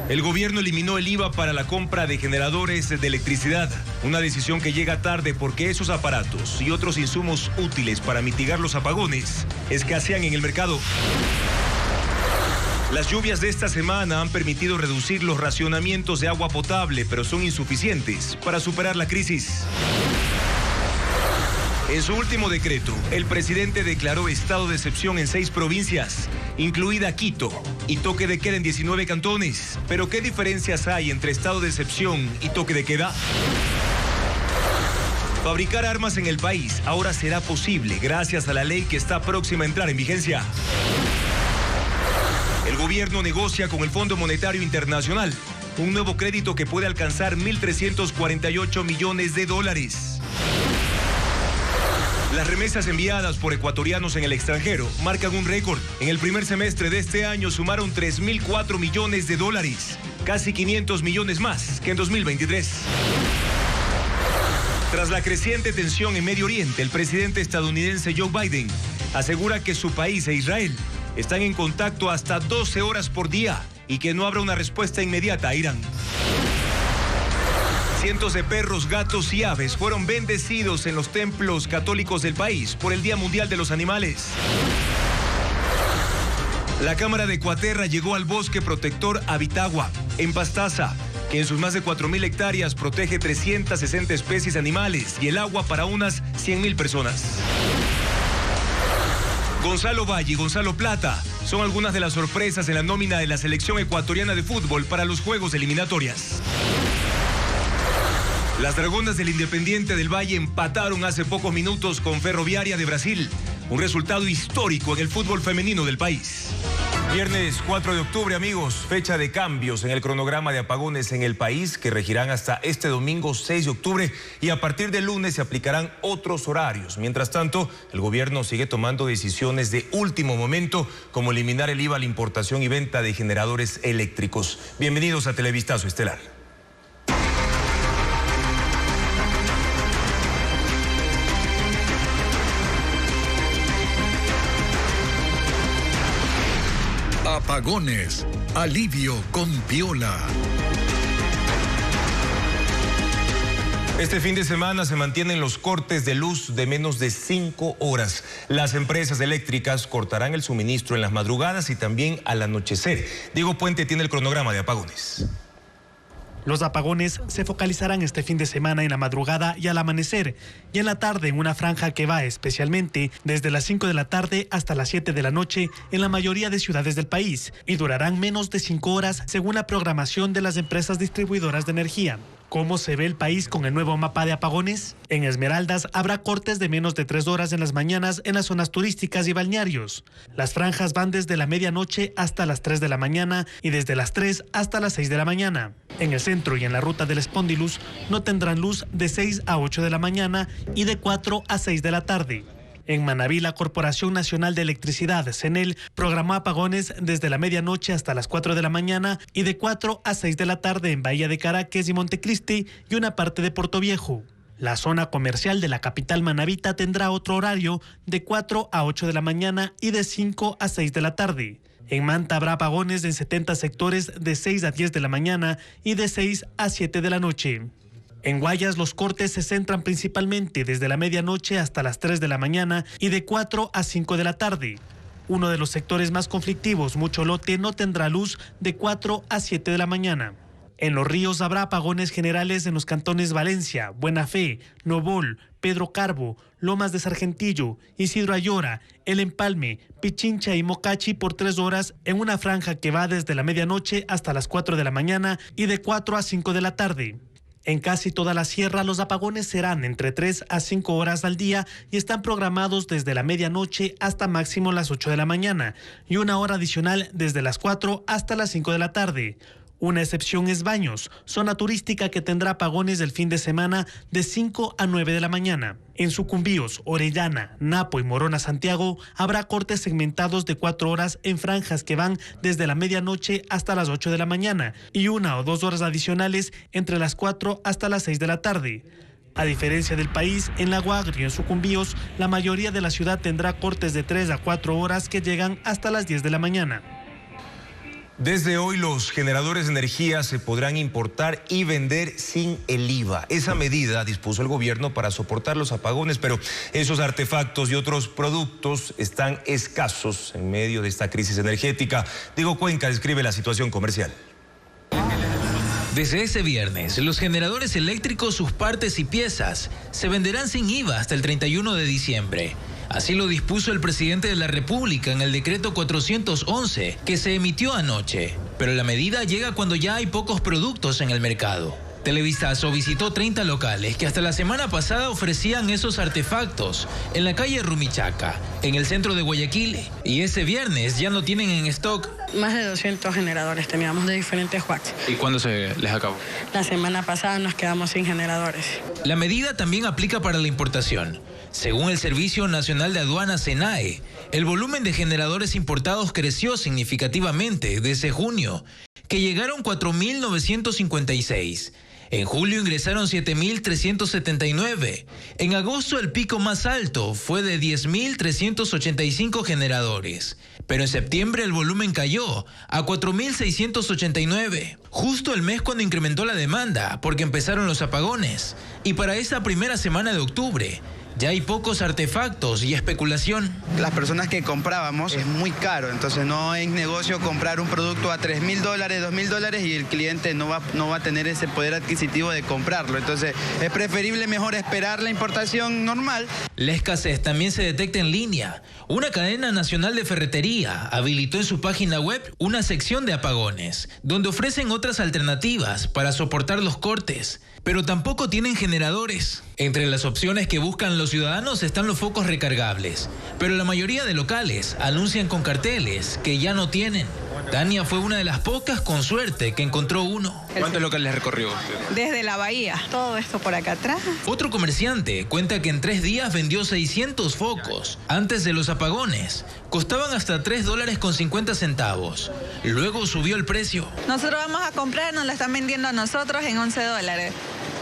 El gobierno eliminó el IVA para la compra de generadores de electricidad, una decisión que llega tarde porque esos aparatos y otros insumos útiles para mitigar los apagones escasean en el mercado. Las lluvias de esta semana han permitido reducir los racionamientos de agua potable, pero son insuficientes para superar la crisis. En su último decreto, el presidente declaró estado de excepción en 6 provincias, incluida Quito, y toque de queda en 19 cantones. Pero ¿qué diferencias hay entre estado de excepción y toque de queda? Fabricar armas en el país ahora será posible gracias a la ley que está próxima a entrar en vigencia. El gobierno negocia con el Fondo Monetario Internacional un nuevo crédito que puede alcanzar $1.348 millones. Las remesas enviadas por ecuatorianos en el extranjero marcan un récord. En el primer semestre de este año sumaron $3.004 millones, casi 500 millones más que en 2023. Tras la creciente tensión en Medio Oriente, el presidente estadounidense Joe Biden asegura que su país e Israel están en contacto hasta 12 horas por día y que no habrá una respuesta inmediata a Irán. Cientos de perros, gatos y aves fueron bendecidos en los templos católicos del país por el Día Mundial de los Animales. La Cámara de Ecuaterra llegó al bosque protector Avitagua, en Pastaza, que en sus más de 4.000 hectáreas protege 360 especies animales y el agua para unas 100.000 personas. Gonzalo Valle y Gonzalo Plata son algunas de las sorpresas en la nómina de la selección ecuatoriana de fútbol para los Juegos Eliminatorias. Las Dragonas del Independiente del Valle empataron hace pocos minutos con Ferroviaria de Brasil, un resultado histórico en el fútbol femenino del país. Viernes 4 de octubre, amigos, fecha de cambios en el cronograma de apagones en el país que regirán hasta este domingo 6 de octubre y a partir del lunes se aplicarán otros horarios. Mientras tanto, el gobierno sigue tomando decisiones de último momento como eliminar el IVA a la importación y venta de generadores eléctricos. Bienvenidos a Televistazo Estelar. Apagones, alivio con Piola. Este fin de semana se mantienen los cortes de luz de menos de 5 horas. Las empresas eléctricas cortarán el suministro en las madrugadas y también al anochecer. Diego Puente tiene el cronograma de apagones. Los apagones se focalizarán este fin de semana en la madrugada y al amanecer, y en la tarde en una franja que va especialmente desde las 5 de la tarde hasta las 7 de la noche en la mayoría de ciudades del país, y durarán menos de 5 horas según la programación de las empresas distribuidoras de energía. ¿Cómo se ve el país con el nuevo mapa de apagones? En Esmeraldas habrá cortes de menos de 3 horas en las mañanas en las zonas turísticas y balnearios. Las franjas van desde la medianoche hasta las 3 de la mañana y desde las 3 hasta las 6 de la mañana. En el centro y en la ruta del Espondilus no tendrán luz de 6 a 8 de la mañana y de 4 a 6 de la tarde. En Manabí, la Corporación Nacional de Electricidad, CENEL, programó apagones desde la medianoche hasta las 4 de la mañana y de 4 a 6 de la tarde en Bahía de Caracas y Montecristi y una parte de Portoviejo. La zona comercial de la capital manabita tendrá otro horario de 4 a 8 de la mañana y de 5 a 6 de la tarde. En Manta habrá apagones en 70 sectores de 6 a 10 de la mañana y de 6 a 7 de la noche. En Guayas los cortes se centran principalmente desde la medianoche hasta las 3 de la mañana y de 4 a 5 de la tarde. Uno de los sectores más conflictivos, Mucho Lote, no tendrá luz de 4 a 7 de la mañana. En Los Ríos habrá apagones generales en los cantones Valencia, Buena Fe, Novol, Pedro Carbo, Lomas de Sargentillo, Isidro Ayora, El Empalme, Pichincha y Mocachi por 3 horas en una franja que va desde la medianoche hasta las 4 de la mañana y de 4 a 5 de la tarde. En casi toda la sierra los apagones serán entre 3 a 5 horas al día y están programados desde la medianoche hasta máximo las 8 de la mañana y una hora adicional desde las 4 hasta las 5 de la tarde. Una excepción es Baños, zona turística que tendrá apagones del fin de semana de 5 a 9 de la mañana. En Sucumbíos, Orellana, Napo y Morona Santiago habrá cortes segmentados de 4 horas en franjas que van desde la medianoche hasta las 8 de la mañana y 1 o 2 horas adicionales entre las 4 hasta las 6 de la tarde. A diferencia del país, en La Guagri y en Sucumbíos, la mayoría de la ciudad tendrá cortes de 3 a 4 horas que llegan hasta las 10 de la mañana. Desde hoy los generadores de energía se podrán importar y vender sin el IVA. Esa medida dispuso el gobierno para soportar los apagones, pero esos artefactos y otros productos están escasos en medio de esta crisis energética. Diego Cuenca describe la situación comercial. Desde ese viernes, los generadores eléctricos, sus partes y piezas se venderán sin IVA hasta el 31 de diciembre. Así lo dispuso el presidente de la República en el decreto 411 que se emitió anoche. Pero la medida llega cuando ya hay pocos productos en el mercado. Televistazo visitó 30 locales que hasta la semana pasada ofrecían esos artefactos en la calle Rumichaca, en el centro de Guayaquil. Y ese viernes ya no tienen en stock. Más de 200 generadores teníamos de diferentes WACs. ¿Y cuándo se les acabó? La semana pasada nos quedamos sin generadores. La medida también aplica para la importación. Según el Servicio Nacional de Aduanas, SENAE, el volumen de generadores importados creció significativamente desde junio, que llegaron 4.956. En julio ingresaron 7.379. En agosto el pico más alto fue de 10.385 generadores. Pero en septiembre el volumen cayó a 4.689. Justo el mes cuando incrementó la demanda, porque empezaron los apagones. Y para esa primera semana de octubre, ya hay pocos artefactos y especulación. Las personas que comprábamos es muy caro, entonces no es negocio comprar un producto a $3.000, $2.000 y el cliente no va a tener ese poder adquisitivo de comprarlo. Entonces es preferible mejor esperar la importación normal. La escasez también se detecta en línea. Una cadena nacional de ferretería habilitó en su página web una sección de apagones, donde ofrecen otras alternativas para soportar los cortes, pero tampoco tienen generadores. Entre las opciones que buscan los ciudadanos están los focos recargables, pero la mayoría de locales anuncian con carteles que ya no tienen. Tania fue una de las pocas, con suerte, que encontró uno. ¿Cuántos locales recorrió? Desde la bahía, todo esto por acá atrás. Otro comerciante cuenta que en 3 días vendió 600 focos. Antes de los apagones, costaban hasta $3.50. Luego subió el precio. Nosotros vamos a comprar, nos la están vendiendo a nosotros en $11.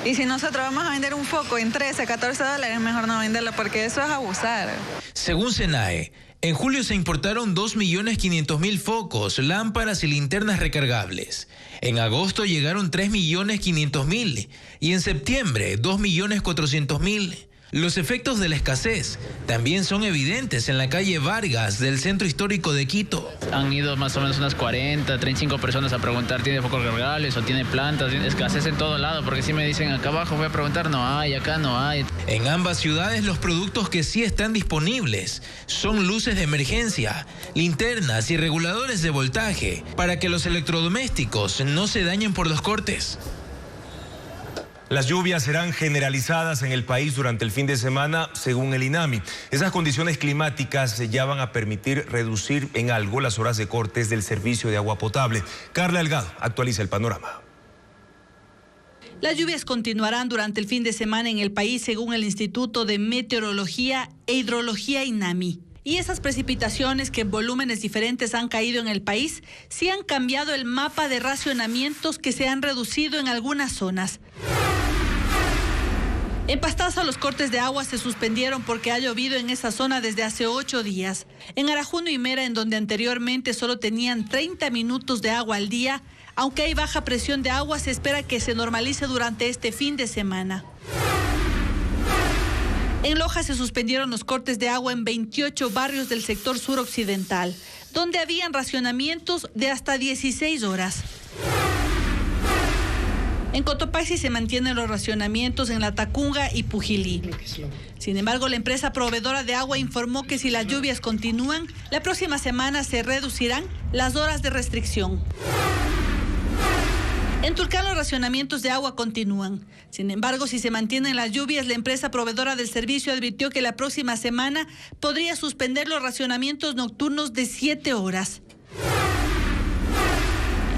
Y si nosotros vamos a vender un foco en $13, $14, mejor no venderlo porque eso es abusar. Según SENAE, en julio se importaron 2.500.000 focos, lámparas y linternas recargables. En agosto llegaron 3.500.000 y en septiembre 2.400.000. Los efectos de la escasez también son evidentes en la calle Vargas del centro histórico de Quito. Han ido más o menos unas 40, 35 personas a preguntar, ¿tiene focos recargables o tiene plantas? Tiene escasez en todo lado, porque si me dicen acá abajo voy a preguntar, no hay, acá no hay. En ambas ciudades los productos que sí están disponibles son luces de emergencia, linternas y reguladores de voltaje para que los electrodomésticos no se dañen por los cortes. Las lluvias serán generalizadas en el país durante el fin de semana, según el INAMI. Esas condiciones climáticas ya van a permitir reducir en algo las horas de cortes del servicio de agua potable. Carla Delgado actualiza el panorama. Las lluvias continuarán durante el fin de semana en el país, según el Instituto de Meteorología e Hidrología INAMI. Y esas precipitaciones que en volúmenes diferentes han caído en el país, sí han cambiado el mapa de racionamientos que se han reducido en algunas zonas. En Pastaza los cortes de agua se suspendieron porque ha llovido en esa zona desde hace 8 días. En Arajuno y Mera, en donde anteriormente solo tenían 30 minutos de agua al día, aunque hay baja presión de agua, se espera que se normalice durante este fin de semana. En Loja se suspendieron los cortes de agua en 28 barrios del sector suroccidental, donde habían racionamientos de hasta 16 horas. En Cotopaxi se mantienen los racionamientos en La Tacunga y Pujilí. Sin embargo, la empresa proveedora de agua informó que si las lluvias continúan, la próxima semana se reducirán las horas de restricción. En Tulcán los racionamientos de agua continúan. Sin embargo, si se mantienen las lluvias, la empresa proveedora del servicio advirtió que la próxima semana podría suspender los racionamientos nocturnos de 7 horas.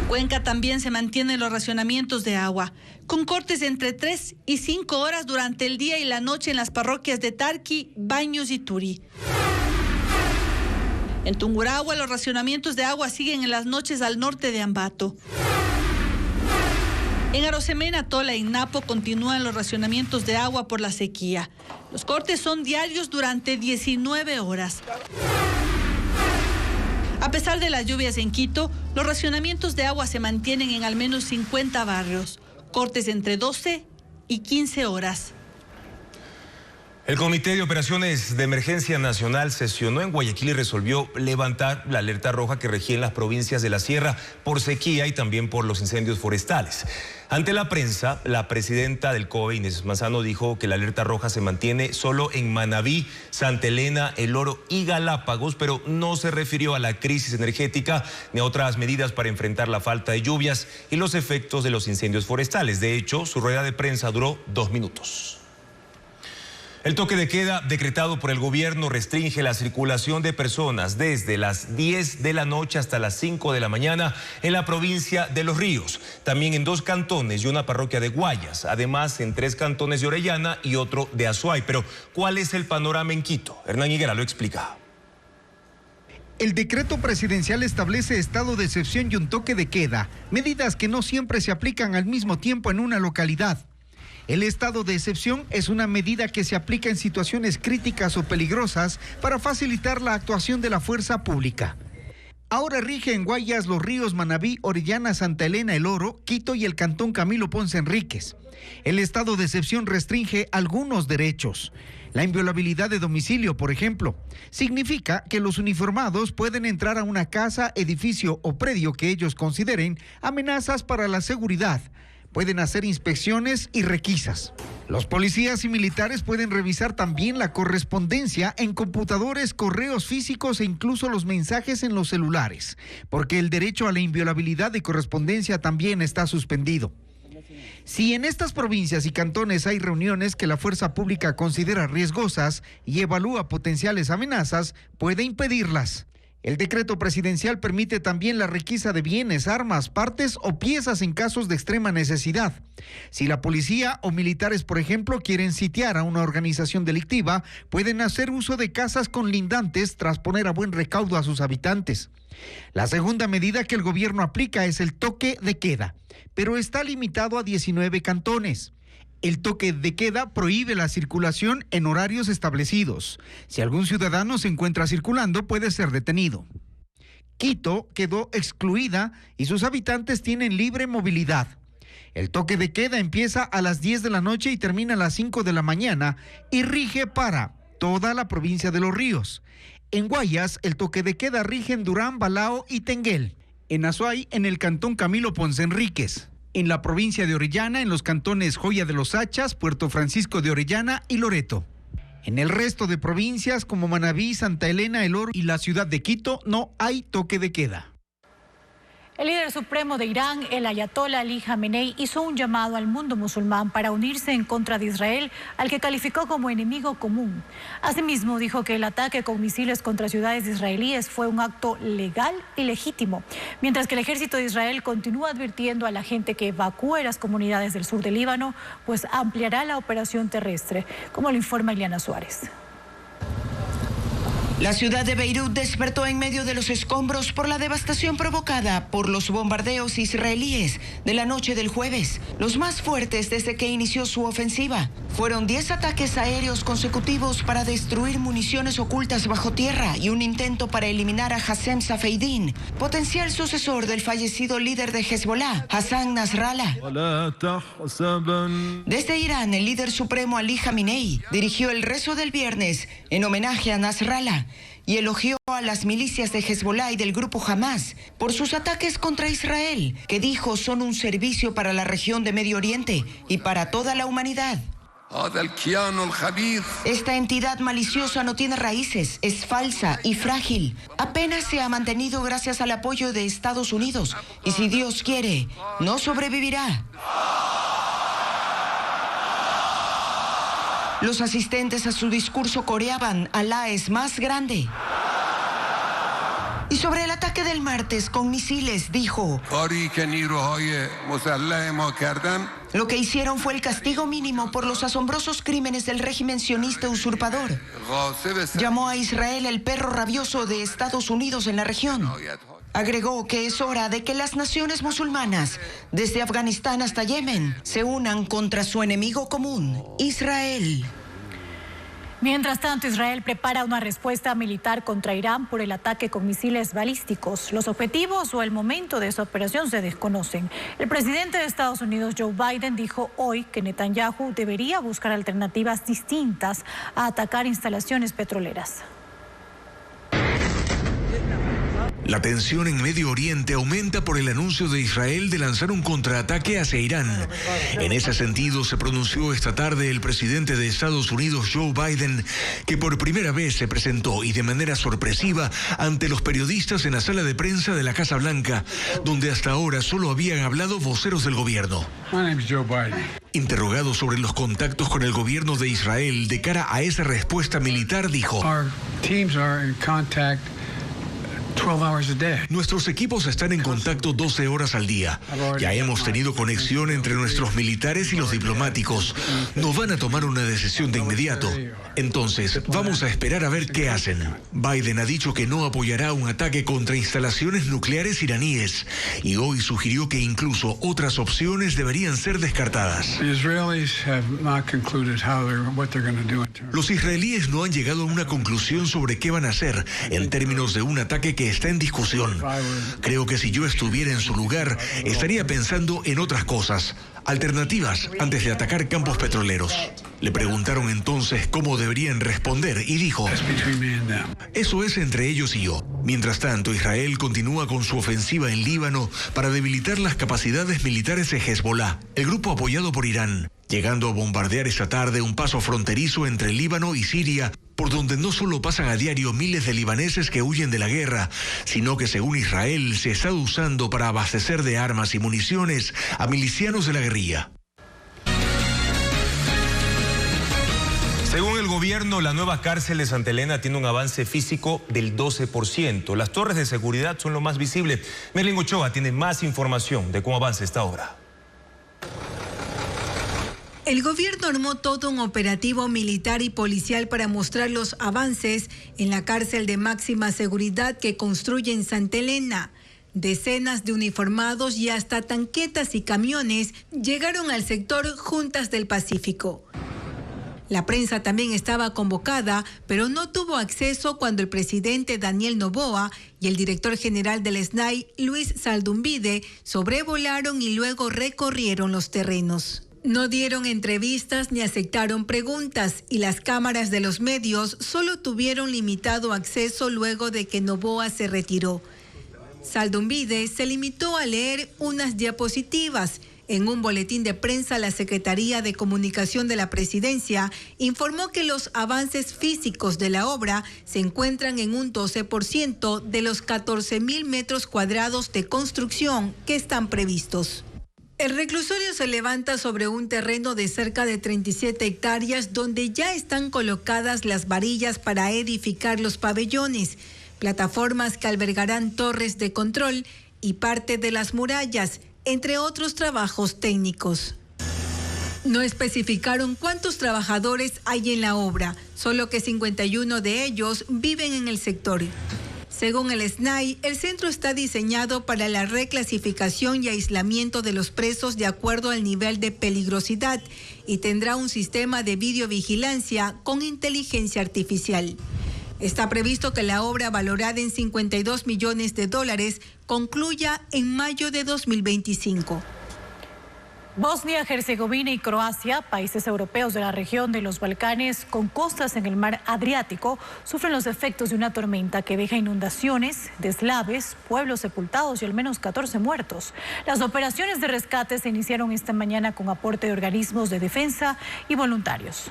En Cuenca también se mantienen los racionamientos de agua, con cortes de entre 3 y 5 horas durante el día y la noche en las parroquias de Tarqui, Baños y Turi. En Tungurahua los racionamientos de agua siguen en las noches al norte de Ambato. En Arosemena, Tola y Napo continúan los racionamientos de agua por la sequía. Los cortes son diarios durante 19 horas. A pesar de las lluvias en Quito, los racionamientos de agua se mantienen en al menos 50 barrios, cortes entre 12 y 15 horas. El Comité de Operaciones de Emergencia Nacional sesionó en Guayaquil y resolvió levantar la alerta roja que regía en las provincias de la Sierra por sequía y también por los incendios forestales. Ante la prensa, la presidenta del COE, Inés Manzano, dijo que la alerta roja se mantiene solo en Manabí, Santa Elena, El Oro y Galápagos, pero no se refirió a la crisis energética ni a otras medidas para enfrentar la falta de lluvias y los efectos de los incendios forestales. De hecho, su rueda de prensa duró 2 minutos. El toque de queda decretado por el gobierno restringe la circulación de personas desde las 10 de la noche hasta las 5 de la mañana en la provincia de Los Ríos, también en 2 cantones y una parroquia de Guayas, además en 3 cantones de Orellana y otro de Azuay. Pero, ¿cuál es el panorama en Quito? Hernán Higuera lo explica. El decreto presidencial establece estado de excepción y un toque de queda, medidas que no siempre se aplican al mismo tiempo en una localidad. El estado de excepción es una medida que se aplica en situaciones críticas o peligrosas para facilitar la actuación de la fuerza pública. Ahora rige en Guayas, Los Ríos, Manabí, Orellana, Santa Elena, El Oro, Quito y el cantón Camilo Ponce Enríquez. El estado de excepción restringe algunos derechos. La inviolabilidad de domicilio, por ejemplo, significa que los uniformados pueden entrar a una casa, edificio o predio que ellos consideren amenazas para la seguridad. Pueden hacer inspecciones y requisas. Los policías y militares pueden revisar también la correspondencia en computadores, correos físicos e incluso los mensajes en los celulares, porque el derecho a la inviolabilidad de correspondencia también está suspendido. Si en estas provincias y cantones hay reuniones que la fuerza pública considera riesgosas y evalúa potenciales amenazas, puede impedirlas. El decreto presidencial permite también la requisa de bienes, armas, partes o piezas en casos de extrema necesidad. Si la policía o militares, por ejemplo, quieren sitiar a una organización delictiva, pueden hacer uso de casas con lindantes tras poner a buen recaudo a sus habitantes. La segunda medida que el gobierno aplica es el toque de queda, pero está limitado a 19 cantones. El toque de queda prohíbe la circulación en horarios establecidos. Si algún ciudadano se encuentra circulando, puede ser detenido. Quito quedó excluida y sus habitantes tienen libre movilidad. El toque de queda empieza a las 10 de la noche y termina a las 5 de la mañana y rige para toda la provincia de Los Ríos. En Guayas, el toque de queda rige en Durán, Balao y Tenguel. En Azuay, en el cantón Camilo Ponce Enríquez. En la provincia de Orellana, en los cantones Joya de los Hachas, Puerto Francisco de Orellana y Loreto. En el resto de provincias como Manabí, Santa Elena, El Oro y la ciudad de Quito no hay toque de queda. El líder supremo de Irán, el ayatollah Ali Jamenei, hizo un llamado al mundo musulmán para unirse en contra de Israel, al que calificó como enemigo común. Asimismo, dijo que el ataque con misiles contra ciudades israelíes fue un acto legal y legítimo, mientras que el ejército de Israel continúa advirtiendo a la gente que evacúe las comunidades del sur del Líbano, pues ampliará la operación terrestre, como lo informa Ileana Suárez. La ciudad de Beirut despertó en medio de los escombros por la devastación provocada por los bombardeos israelíes de la noche del jueves, los más fuertes desde que inició su ofensiva. Fueron 10 ataques aéreos consecutivos para destruir municiones ocultas bajo tierra y un intento para eliminar a Hassem Safeddin, potencial sucesor del fallecido líder de Hezbollah, Hassan Nasrallah. Desde Irán, el líder supremo Ali Jamenei dirigió el rezo del viernes en homenaje a Nasrallah y elogió a las milicias de Hezbollah y del grupo Hamas por sus ataques contra Israel, que dijo son un servicio para la región de Medio Oriente y para toda la humanidad. Esta entidad maliciosa no tiene raíces, es falsa y frágil. Apenas se ha mantenido gracias al apoyo de Estados Unidos y si Dios quiere, no sobrevivirá. Los asistentes a su discurso coreaban, Alá es más grande. Y sobre el ataque del martes con misiles, dijo: lo que hicieron fue el castigo mínimo por los asombrosos crímenes del régimen sionista usurpador. Llamó a Israel el perro rabioso de Estados Unidos en la región. Agregó que es hora de que las naciones musulmanas, desde Afganistán hasta Yemen, se unan contra su enemigo común, Israel. Mientras tanto, Israel prepara una respuesta militar contra Irán por el ataque con misiles balísticos. Los objetivos o el momento de esa operación se desconocen. El presidente de Estados Unidos, Joe Biden, dijo hoy que Netanyahu debería buscar alternativas distintas a atacar instalaciones petroleras. La tensión en Medio Oriente aumenta por el anuncio de Israel de lanzar un contraataque hacia Irán. En ese sentido, se pronunció esta tarde el presidente de Estados Unidos, Joe Biden, que por primera vez se presentó y de manera sorpresiva ante los periodistas en la sala de prensa de la Casa Blanca, donde hasta ahora solo habían hablado voceros del gobierno. Interrogado sobre los contactos con el gobierno de Israel de cara a esa respuesta militar, dijo: Nuestros equipos están en contacto 12 horas al día. Ya hemos tenido conexión entre nuestros militares y los diplomáticos. No van a tomar una decisión de inmediato. Entonces, vamos a esperar a ver qué hacen. Biden ha dicho que no apoyará un ataque contra instalaciones nucleares iraníes y hoy sugirió que incluso otras opciones deberían ser descartadas. Los israelíes no han llegado a una conclusión sobre qué van a hacer en términos de un ataque que está en discusión. Creo que si yo estuviera en su lugar, estaría pensando en otras cosas, alternativas antes de atacar campos petroleros. Le preguntaron entonces cómo deberían responder y dijo: eso es entre ellos y yo. Mientras tanto, Israel continúa con su ofensiva en Líbano para debilitar las capacidades militares de Hezbollah, el grupo apoyado por Irán, llegando a bombardear esta tarde un paso fronterizo entre Líbano y Siria, por donde no solo pasan a diario miles de libaneses que huyen de la guerra, sino que según Israel se está usando para abastecer de armas y municiones a milicianos de la guerrilla. Según el gobierno, la nueva cárcel de Santa Elena tiene un avance físico del 12%. Las torres de seguridad son lo más visible. Merlin Ochoa tiene más información de cómo avanza esta obra. El gobierno armó todo un operativo militar y policial para mostrar los avances en la cárcel de máxima seguridad que construye en Santa Elena. Decenas de uniformados y hasta tanquetas y camiones llegaron al sector Juntas del Pacífico. La prensa también estaba convocada, pero no tuvo acceso cuando el presidente Daniel Noboa y el director general del SNAI, Luis Saldumbide, sobrevolaron y luego recorrieron los terrenos. No dieron entrevistas ni aceptaron preguntas y las cámaras de los medios solo tuvieron limitado acceso luego de que Noboa se retiró. Saldumbide se limitó a leer unas diapositivas. En un boletín de prensa, la Secretaría de Comunicación de la Presidencia informó que los avances físicos de la obra se encuentran en un 12% de los 14,000 metros cuadrados de construcción que están previstos. El reclusorio se levanta sobre un terreno de cerca de 37 hectáreas donde ya están colocadas las varillas para edificar los pabellones, plataformas que albergarán torres de control y parte de las murallas, entre otros trabajos técnicos. No especificaron cuántos trabajadores hay en la obra, solo que 51 de ellos viven en el sector. Según el SNAI, el centro está diseñado para la reclasificación y aislamiento de los presos de acuerdo al nivel de peligrosidad y tendrá un sistema de videovigilancia con inteligencia artificial. Está previsto que la obra, valorada en $52 millones, concluya en mayo de 2025. Bosnia, Herzegovina y Croacia, países europeos de la región de los Balcanes con costas en el mar Adriático, sufren los efectos de una tormenta que deja inundaciones, deslaves, pueblos sepultados y al menos 14 muertos. Las operaciones de rescate se iniciaron esta mañana con aporte de organismos de defensa y voluntarios.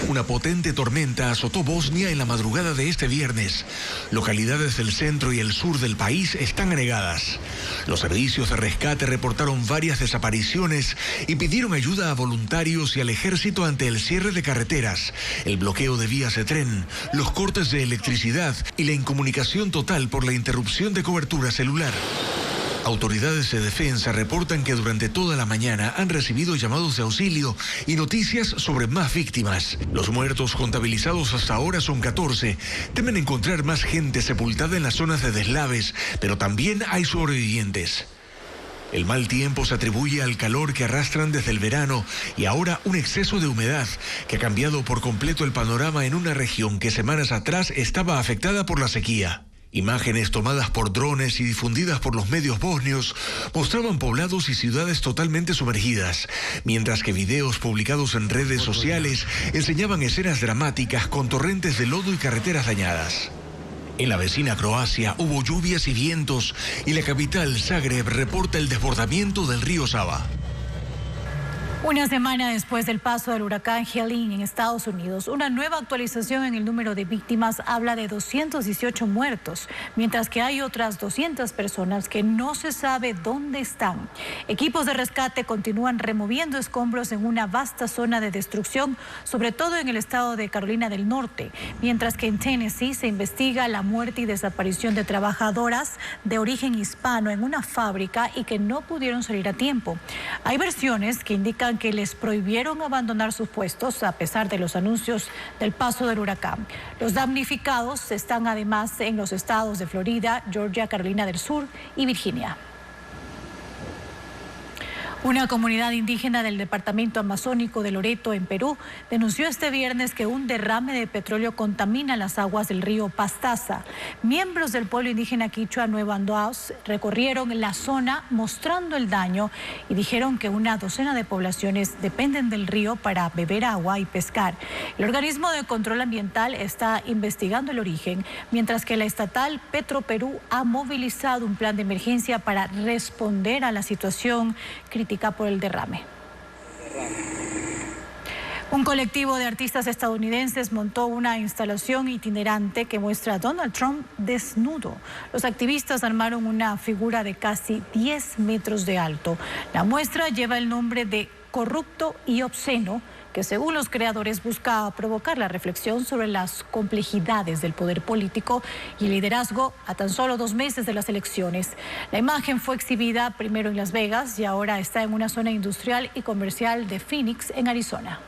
Una potente tormenta azotó Bosnia en la madrugada de este viernes. Localidades del centro y el sur del país están anegadas. Los servicios de rescate reportaron varias desapariciones y pidieron ayuda a voluntarios y al ejército ante el cierre de carreteras, el bloqueo de vías de tren, los cortes de electricidad y la incomunicación total por la interrupción de cobertura celular. Autoridades de defensa reportan que durante toda la mañana han recibido llamados de auxilio y noticias sobre más víctimas. Los muertos contabilizados hasta ahora son 14. Temen encontrar más gente sepultada en las zonas de deslaves, pero también hay sobrevivientes. El mal tiempo se atribuye al calor que arrastran desde el verano y ahora un exceso de humedad que ha cambiado por completo el panorama en una región que semanas atrás estaba afectada por la sequía. Imágenes tomadas por drones y difundidas por los medios bosnios mostraban poblados y ciudades totalmente sumergidas, mientras que videos publicados en redes sociales enseñaban escenas dramáticas con torrentes de lodo y carreteras dañadas. En la vecina Croacia hubo lluvias y vientos y la capital, Zagreb, reporta el desbordamiento del río Sava. Una semana después del paso del huracán Helene en Estados Unidos, una nueva actualización en el número de víctimas habla de 218 muertos, mientras que hay otras 200 personas que no se sabe dónde están. Equipos de rescate continúan removiendo escombros en una vasta zona de destrucción, sobre todo en el estado de Carolina del Norte, mientras que en Tennessee se investiga la muerte y desaparición de trabajadoras de origen hispano en una fábrica y que no pudieron salir a tiempo. Hay versiones que indican que les prohibieron abandonar sus puestos a pesar de los anuncios del paso del huracán. Los damnificados están además en los estados de Florida, Georgia, Carolina del Sur y Virginia. Una comunidad indígena del departamento amazónico de Loreto, en Perú, denunció este viernes que un derrame de petróleo contamina las aguas del río Pastaza. Miembros del pueblo indígena quichua Nuevo Andoaus recorrieron la zona mostrando el daño y dijeron que una docena de poblaciones dependen del río para beber agua y pescar. El organismo de control ambiental está investigando el origen, mientras que la estatal Petroperú ha movilizado un plan de emergencia para responder a la situación crítica por el derrame. Un colectivo de artistas estadounidenses montó una instalación itinerante que muestra a Donald Trump desnudo. Los activistas armaron una figura de casi 10 metros de alto. La muestra lleva el nombre de Corrupto y Obsceno, que según los creadores busca provocar la reflexión sobre las complejidades del poder político y el liderazgo a tan solo 2 meses de las elecciones. La imagen fue exhibida primero en Las Vegas y ahora está en una zona industrial y comercial de Phoenix, en Arizona.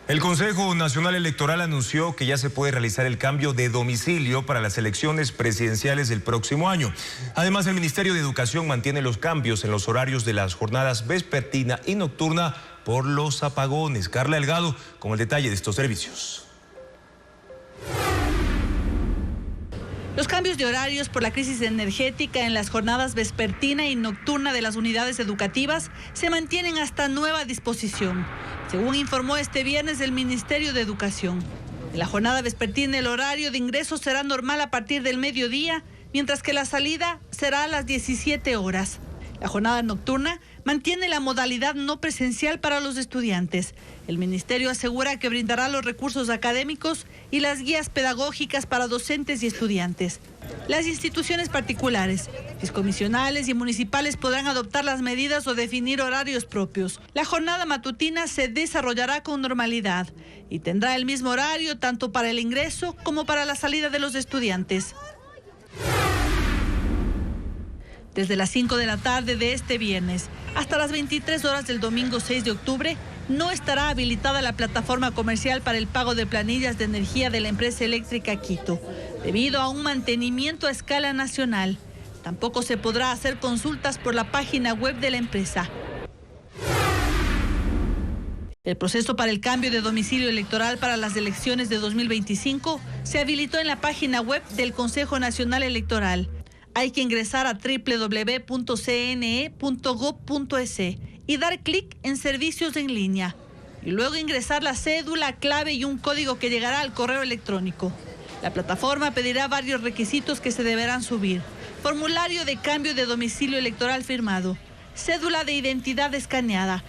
El Consejo Nacional Electoral anunció que ya se puede realizar el cambio de domicilio para las elecciones presidenciales del próximo año. Además, el Ministerio de Educación mantiene los cambios en los horarios de las jornadas vespertina y nocturna por los apagones. Carla Delgado con el detalle de estos servicios. Los cambios de horarios por la crisis energética en las jornadas vespertina y nocturna de las unidades educativas se mantienen hasta nueva disposición, según informó este viernes el Ministerio de Educación. En la jornada vespertina el horario de ingreso será normal a partir del mediodía, mientras que la salida será a las 17 horas. La jornada nocturna mantiene la modalidad no presencial para los estudiantes. El ministerio asegura que brindará los recursos académicos y las guías pedagógicas para docentes y estudiantes. Las instituciones particulares, fiscomisionales y municipales podrán adoptar las medidas o definir horarios propios. La jornada matutina se desarrollará con normalidad y tendrá el mismo horario tanto para el ingreso como para la salida de los estudiantes. Desde las 5 de la tarde de este viernes hasta las 23 horas del domingo 6 de octubre, no estará habilitada la plataforma comercial para el pago de planillas de energía de la empresa eléctrica Quito, debido a un mantenimiento a escala nacional. Tampoco se podrá hacer consultas por la página web de la empresa. El proceso para el cambio de domicilio electoral para las elecciones de 2025 se habilitó en la página web del Consejo Nacional Electoral. Hay que ingresar a www.cne.gov.es y dar clic en servicios en línea. Y luego ingresar la cédula, clave y un código que llegará al correo electrónico. La plataforma pedirá varios requisitos que se deberán subir. Formulario de cambio de domicilio electoral firmado, cédula de identidad escaneada,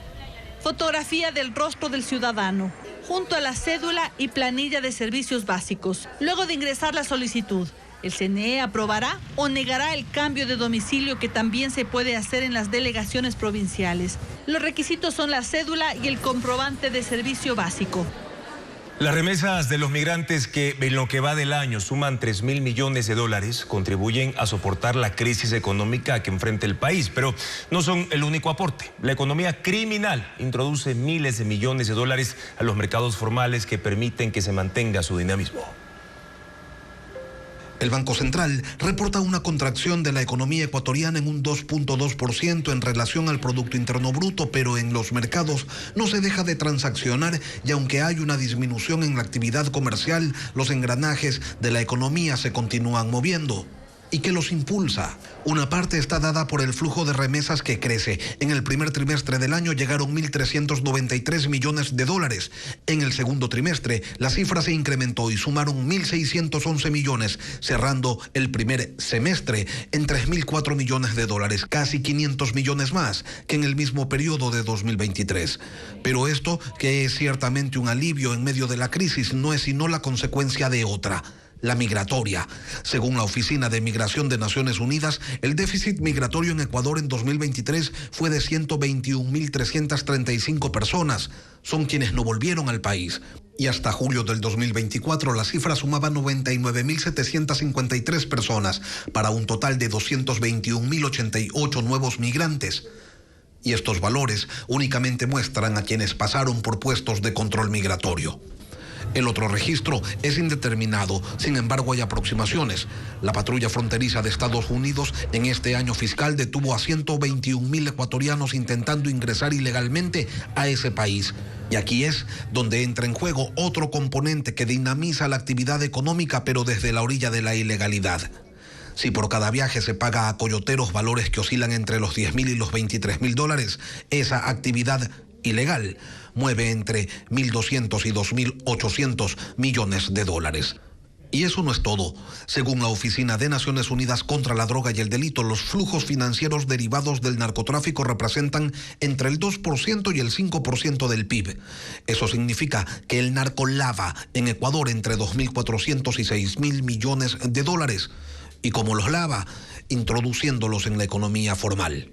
fotografía del rostro del ciudadano, junto a la cédula y planilla de servicios básicos. Luego de ingresar la solicitud, el CNE aprobará o negará el cambio de domicilio, que también se puede hacer en las delegaciones provinciales. Los requisitos son la cédula y el comprobante de servicio básico. Las remesas de los migrantes, que en lo que va del año suman 3.000 millones de dólares, contribuyen a soportar la crisis económica que enfrenta el país, pero no son el único aporte. La economía criminal introduce miles de millones de dólares a los mercados formales que permiten que se mantenga su dinamismo. El Banco Central reporta una contracción de la economía ecuatoriana en un 2.2% en relación al Producto Interno Bruto, pero en los mercados no se deja de transaccionar y aunque hay una disminución en la actividad comercial, los engranajes de la economía se continúan moviendo. ¿Y qué los impulsa? Una parte está dada por el flujo de remesas que crece. En el primer trimestre del año llegaron 1.393 millones de dólares. En el segundo trimestre la cifra se incrementó y sumaron 1.611 millones, cerrando el primer semestre en 3.004 millones de dólares, casi 500 millones más que en el mismo periodo de 2023. Pero esto, que es ciertamente un alivio en medio de la crisis, no es sino la consecuencia de otra: la migratoria. Según la Oficina de Migración de Naciones Unidas, el déficit migratorio en Ecuador en 2023 fue de 121.335 personas. Son quienes no volvieron al país. Y hasta julio del 2024 la cifra sumaba 99.753 personas, para un total de 221.088 nuevos migrantes. Y estos valores únicamente muestran a quienes pasaron por puestos de control migratorio. El otro registro es indeterminado, sin embargo hay aproximaciones. La patrulla fronteriza de Estados Unidos en este año fiscal detuvo a 121.000 ecuatorianos intentando ingresar ilegalmente a ese país. Y aquí es donde entra en juego otro componente que dinamiza la actividad económica, pero desde la orilla de la ilegalidad. Si por cada viaje se paga a coyoteros valores que oscilan entre los 10.000 y los 23.000 dólares, esa actividad ilegal mueve entre 1.200 y 2.800 millones de dólares. Y eso no es todo. Según la Oficina de Naciones Unidas contra la Droga y el Delito, los flujos financieros derivados del narcotráfico representan entre el 2% y el 5% del PIB. Eso significa que el narco lava en Ecuador entre 2.400 y 6.000 millones de dólares. Y como los lava, introduciéndolos en la economía formal.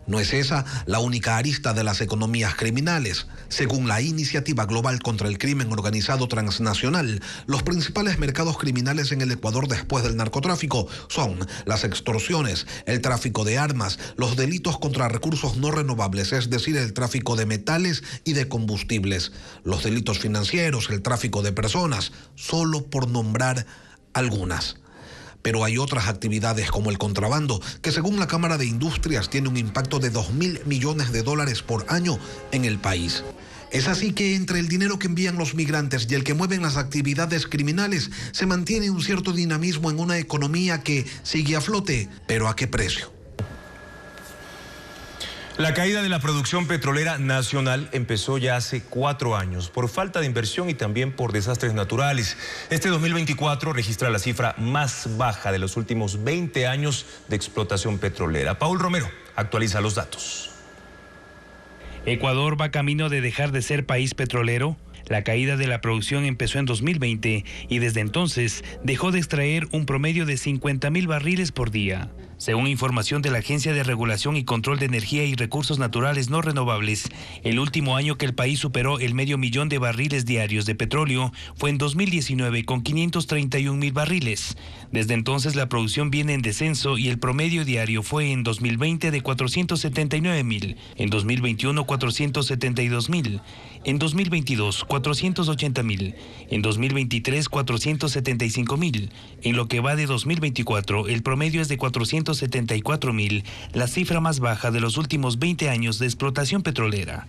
No es esa la única arista de las economías criminales. Según la Iniciativa Global contra el Crimen Organizado Transnacional, los principales mercados criminales en el Ecuador después del narcotráfico son las extorsiones, el tráfico de armas, los delitos contra recursos no renovables, es decir, el tráfico de metales y de combustibles, los delitos financieros, el tráfico de personas, solo por nombrar algunas. Pero hay otras actividades como el contrabando, que según la Cámara de Industrias tiene un impacto de 2.000 millones de dólares por año en el país. Es así que entre el dinero que envían los migrantes y el que mueven las actividades criminales, se mantiene un cierto dinamismo en una economía que sigue a flote, pero ¿a qué precio? La caída de la producción petrolera nacional empezó ya hace 4 años por falta de inversión y también por desastres naturales. Este 2024 registra la cifra más baja de los últimos 20 años de explotación petrolera. Paul Romero actualiza los datos. ¿Ecuador va camino de dejar de ser país petrolero? La caída de la producción empezó en 2020 y desde entonces dejó de extraer un promedio de 50.000 barriles por día. Según información de la Agencia de Regulación y Control de Energía y Recursos Naturales No Renovables, el último año que el país superó el 500.000 de barriles diarios de petróleo fue en 2019 con 531.000 barriles. Desde entonces la producción viene en descenso y el promedio diario fue en 2020 de 479.000, en 2021 472.000, en 2022 480.000, en 2023 475.000. En lo que va de 2024 el promedio es de 474.000, la cifra más baja de los últimos 20 años de explotación petrolera.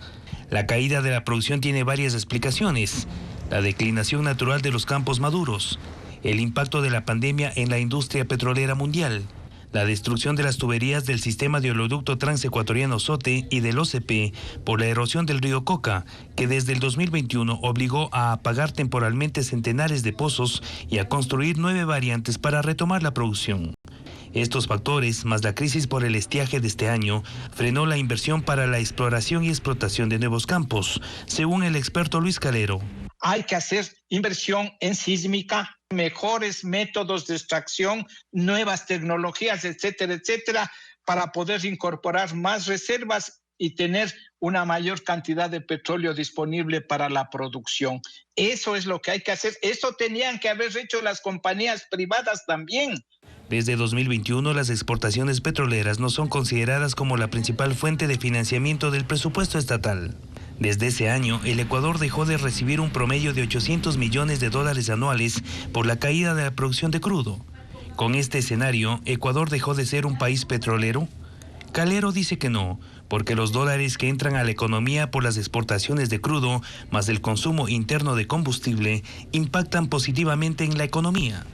La caída de la producción tiene varias explicaciones: la declinación natural de los campos maduros, el impacto de la pandemia en la industria petrolera mundial, la destrucción de las tuberías del sistema de oleoducto transecuatoriano SOTE y del OCP por la erosión del río Coca, que desde el 2021 obligó a apagar temporalmente centenares de pozos y a construir 9 variantes para retomar la producción. Estos factores, más la crisis por el estiaje de este año, frenó la inversión para la exploración y explotación de nuevos campos, según el experto Luis Calero. Hay que hacer inversión en sísmica, mejores métodos de extracción, nuevas tecnologías, etcétera, etcétera, para poder incorporar más reservas y tener una mayor cantidad de petróleo disponible para la producción. Eso es lo que hay que hacer. Eso tenían que haber hecho las compañías privadas también. Desde 2021, las exportaciones petroleras no son consideradas como la principal fuente de financiamiento del presupuesto estatal. Desde ese año, el Ecuador dejó de recibir un promedio de $800 millones anuales por la caída de la producción de crudo. Con este escenario, ¿Ecuador dejó de ser un país petrolero? Calero dice que no, porque los dólares que entran a la economía por las exportaciones de crudo, más el consumo interno de combustible, impactan positivamente en la economía.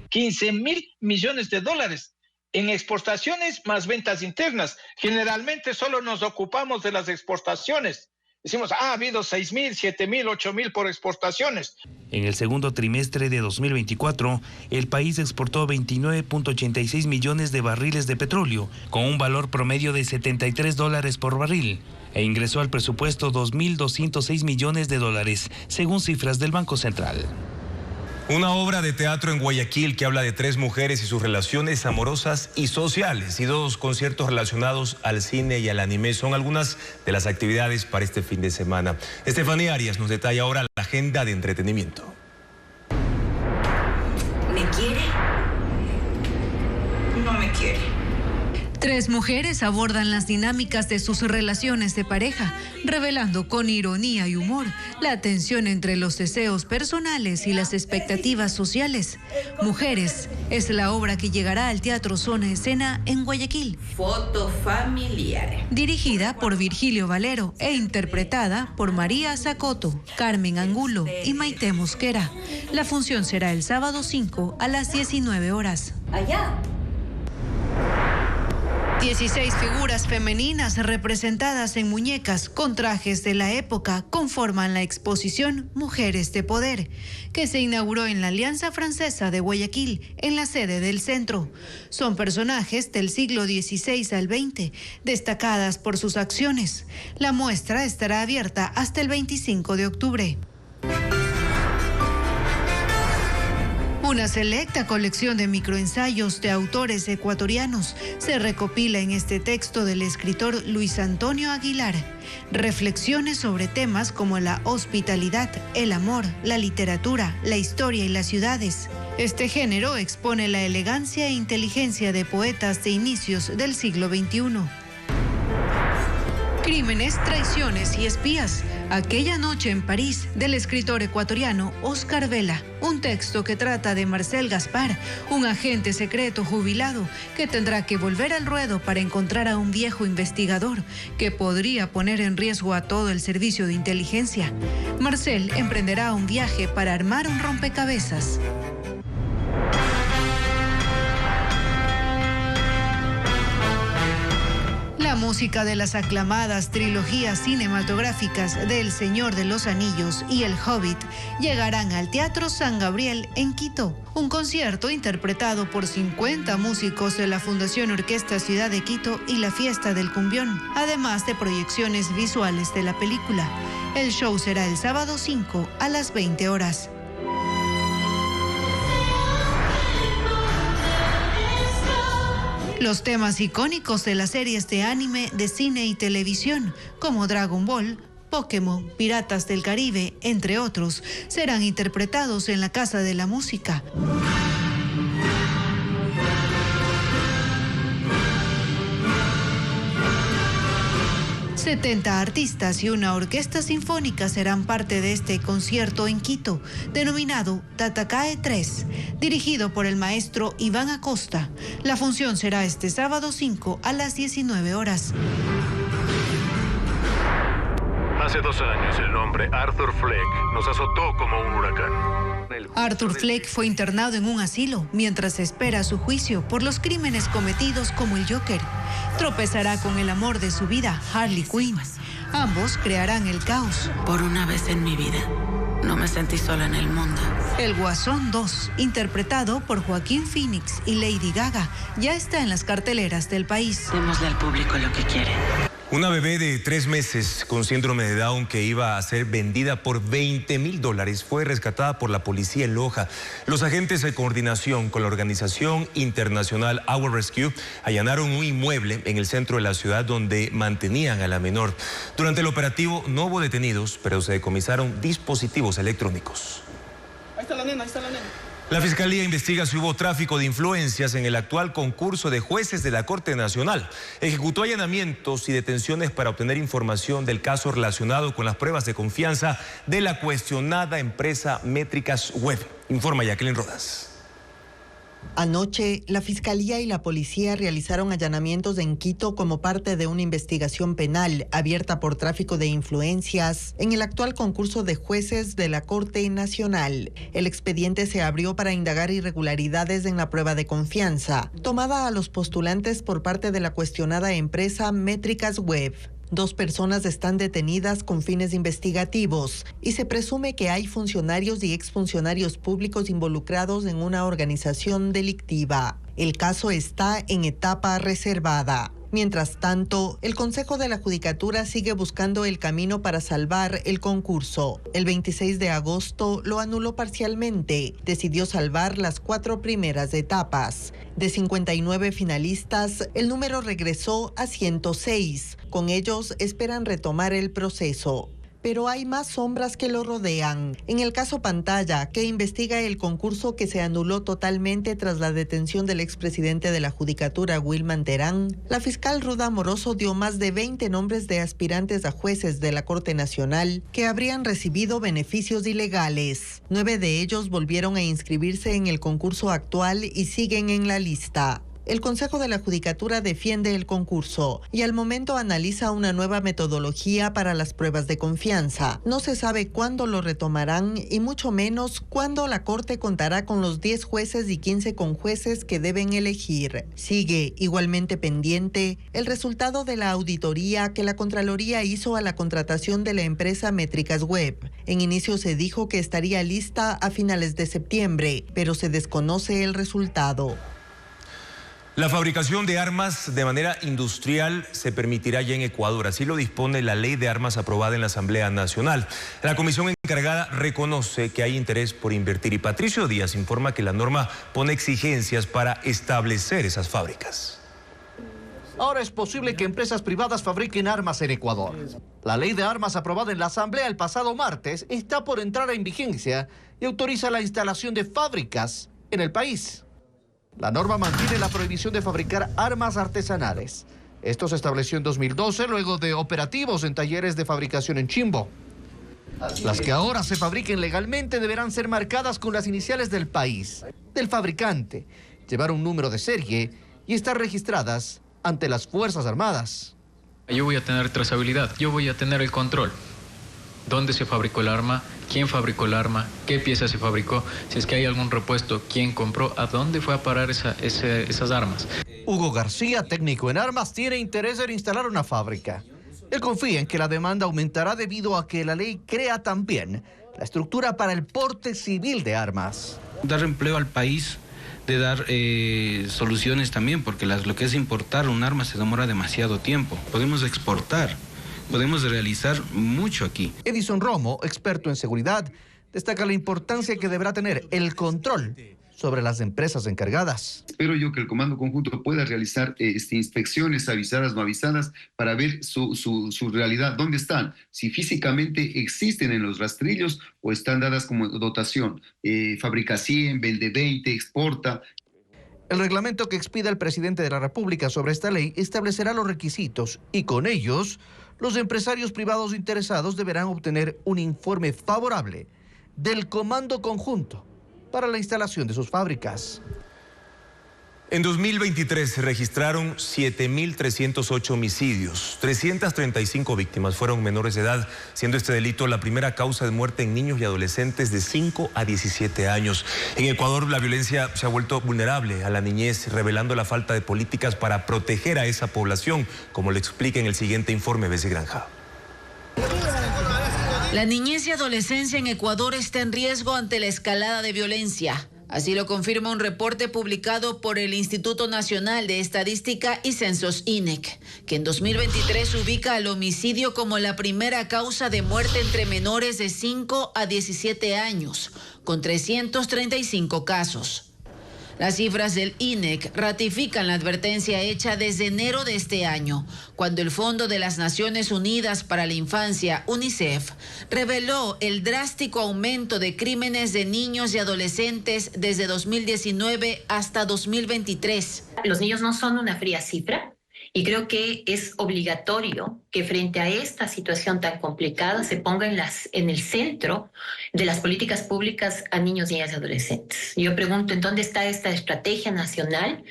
15.000 millones de dólares en exportaciones más ventas internas. Generalmente solo nos ocupamos de las exportaciones. Decimos, ha habido 6.000, 7.000, 8.000 por exportaciones. En el segundo trimestre de 2024, el país exportó 29.86 millones de barriles de petróleo, con un valor promedio de $73 por barril, e ingresó al presupuesto 2.206 millones de dólares, según cifras del Banco Central. Una obra de teatro en Guayaquil que habla de 3 mujeres y sus relaciones amorosas y sociales, y 2 conciertos relacionados al cine y al anime son algunas de las actividades para este fin de semana. Estefanía Arias nos detalla ahora la agenda de entretenimiento. ¿Me quiere? No me quiere. 3 mujeres abordan las dinámicas de sus relaciones de pareja, revelando con ironía y humor la tensión entre los deseos personales y las expectativas sociales. Mujeres es la obra que llegará al Teatro Zona Escena en Guayaquil. Foto familiar. Dirigida por Virgilio Valero e interpretada por María Zacoto, Carmen Angulo y Maite Mosquera. La función será el sábado 5 a las 19 horas. Allá. 16 figuras femeninas representadas en muñecas con trajes de la época conforman la exposición Mujeres de Poder, que se inauguró en la Alianza Francesa de Guayaquil, en la sede del centro. Son personajes del siglo XVI al XX, destacadas por sus acciones. La muestra estará abierta hasta el 25 de octubre. Una selecta colección de microensayos de autores ecuatorianos se recopila en este texto del escritor Luis Antonio Aguilar. Reflexiones sobre temas como la hospitalidad, el amor, la literatura, la historia y las ciudades. Este género expone la elegancia e inteligencia de poetas de inicios del siglo XXI. Crímenes, traiciones y espías. Aquella noche en París, del escritor ecuatoriano Oscar Vela. Un texto que trata de Marcel Gaspar, un agente secreto jubilado que tendrá que volver al ruedo para encontrar a un viejo investigador que podría poner en riesgo a todo el servicio de inteligencia. Marcel emprenderá un viaje para armar un rompecabezas. La música de las aclamadas trilogías cinematográficas de El Señor de los Anillos y El Hobbit llegarán al Teatro San Gabriel en Quito. Un concierto interpretado por 50 músicos de la Fundación Orquesta Ciudad de Quito y la Fiesta del Cumbión, además de proyecciones visuales de la película. El show será el sábado 5 a las 20 horas. Los temas icónicos de las series de anime, de cine y televisión, como Dragon Ball, Pokémon, Piratas del Caribe, entre otros, serán interpretados en la Casa de la Música. 70 artistas y una orquesta sinfónica serán parte de este concierto en Quito, denominado Tatacae 3, dirigido por el maestro Iván Acosta. La función será este sábado 5 a las 19 horas. Hace 2 años el nombre Arthur Fleck nos azotó como un huracán. Arthur Fleck fue internado en un asilo mientras espera su juicio por los crímenes cometidos como el Joker. Tropezará con el amor de su vida, Harley Quinn. Ambos crearán el caos. Por una vez en mi vida, no me sentí sola en el mundo. El Guasón 2, interpretado por Joaquín Phoenix y Lady Gaga, ya está en las carteleras del país. Démosle al público lo que quiere. Una bebé de 3 meses con síndrome de Down que iba a ser vendida por $20,000 fue rescatada por la policía en Loja. Los agentes de coordinación con la organización internacional Our Rescue allanaron un inmueble en el centro de la ciudad donde mantenían a la menor. Durante el operativo no hubo detenidos, pero se decomisaron dispositivos electrónicos. Ahí está la nena, La Fiscalía investiga si hubo tráfico de influencias en el actual concurso de jueces de la Corte Nacional. Ejecutó allanamientos y detenciones para obtener información del caso relacionado con las pruebas de confianza de la cuestionada empresa Métricas Web. Informa Jacqueline Rodas. Anoche, la Fiscalía y la Policía realizaron allanamientos en Quito como parte de una investigación penal abierta por tráfico de influencias en el actual concurso de jueces de la Corte Nacional. El expediente se abrió para indagar irregularidades en la prueba de confianza, tomada a los postulantes por parte de la cuestionada empresa Métricas Web. 2 personas están detenidas con fines investigativos y se presume que hay funcionarios y exfuncionarios públicos involucrados en una organización delictiva. El caso está en etapa reservada. Mientras tanto, el Consejo de la Judicatura sigue buscando el camino para salvar el concurso. El 26 de agosto lo anuló parcialmente. Decidió salvar las 4 primeras etapas. De 59 finalistas, el número regresó a 106. Con ellos esperan retomar el proceso. Pero hay más sombras que lo rodean. En el caso Pantalla, que investiga el concurso que se anuló totalmente tras la detención del expresidente de la Judicatura, Wilman Terán, la fiscal Ruda Moroso dio más de 20 nombres de aspirantes a jueces de la Corte Nacional que habrían recibido beneficios ilegales. 9 de ellos volvieron a inscribirse en el concurso actual y siguen en la lista. El Consejo de la Judicatura defiende el concurso y al momento analiza una nueva metodología para las pruebas de confianza. No se sabe cuándo lo retomarán y mucho menos cuándo la Corte contará con los 10 jueces y 15 conjueces que deben elegir. Sigue igualmente pendiente el resultado de la auditoría que la Contraloría hizo a la contratación de la empresa Métricas Web. En inicio se dijo que estaría lista a finales de septiembre, pero se desconoce el resultado. La fabricación de armas de manera industrial se permitirá ya en Ecuador, así lo dispone la Ley de Armas aprobada en la Asamblea Nacional. La comisión encargada reconoce que hay interés por invertir y Patricio Díaz informa que la norma pone exigencias para establecer esas fábricas. Ahora es posible que empresas privadas fabriquen armas en Ecuador. La Ley de Armas aprobada en la Asamblea el pasado martes está por entrar en vigencia y autoriza la instalación de fábricas en el país. La norma mantiene la prohibición de fabricar armas artesanales. Esto se estableció en 2012 luego de operativos en talleres de fabricación en Chimbo. Las que ahora se fabriquen legalmente deberán ser marcadas con las iniciales del país, del fabricante, llevar un número de serie y estar registradas ante las Fuerzas Armadas. Yo voy a tener trazabilidad, yo voy a tener el control. ¿Dónde se fabricó el arma? ¿Quién fabricó el arma? ¿Qué pieza se fabricó? Si es que hay algún repuesto, ¿quién compró? ¿A dónde fue a parar esas armas? Hugo García, técnico en armas, tiene interés en instalar una fábrica. Él confía en que la demanda aumentará debido a que la ley crea también la estructura para el porte civil de armas. Dar empleo al país, de dar soluciones también, porque lo que es importar un arma se demora demasiado tiempo. Podemos exportar. Podemos realizar mucho aquí. Edison Romo, experto en seguridad, destaca la importancia que deberá tener el control sobre las empresas encargadas. Espero yo que el Comando Conjunto pueda realizar inspecciones avisadas, no avisadas, para ver su realidad, dónde están, si físicamente existen en los rastrillos o están dadas como dotación. Fabrica 100, vende 20, exporta. El reglamento que expida el presidente de la República sobre esta ley establecerá los requisitos y con ellos los empresarios privados interesados deberán obtener un informe favorable del Comando Conjunto para la instalación de sus fábricas. En 2023 se registraron 7.308 homicidios, 335 víctimas fueron menores de edad, siendo este delito la primera causa de muerte en niños y adolescentes de 5 a 17 años. En Ecuador la violencia se ha vuelto vulnerable a la niñez, revelando la falta de políticas para proteger a esa población, como lo explica en el siguiente informe Bessie Granja. La niñez y adolescencia en Ecuador está en riesgo ante la escalada de violencia. Así lo confirma un reporte publicado por el Instituto Nacional de Estadística y Censos INEC, que en 2023 ubica al homicidio como la primera causa de muerte entre menores de 5 a 17 años, con 335 casos. Las cifras del INEC ratifican la advertencia hecha desde enero de este año, cuando el Fondo de las Naciones Unidas para la Infancia, UNICEF, reveló el drástico aumento de crímenes de niños y adolescentes desde 2019 hasta 2023. Los niños no son una fría cifra. Y creo que es obligatorio que frente a esta situación tan complicada se ponga en el centro de las políticas públicas a niños, niñas y adolescentes. Yo pregunto, ¿en dónde está esta estrategia nacional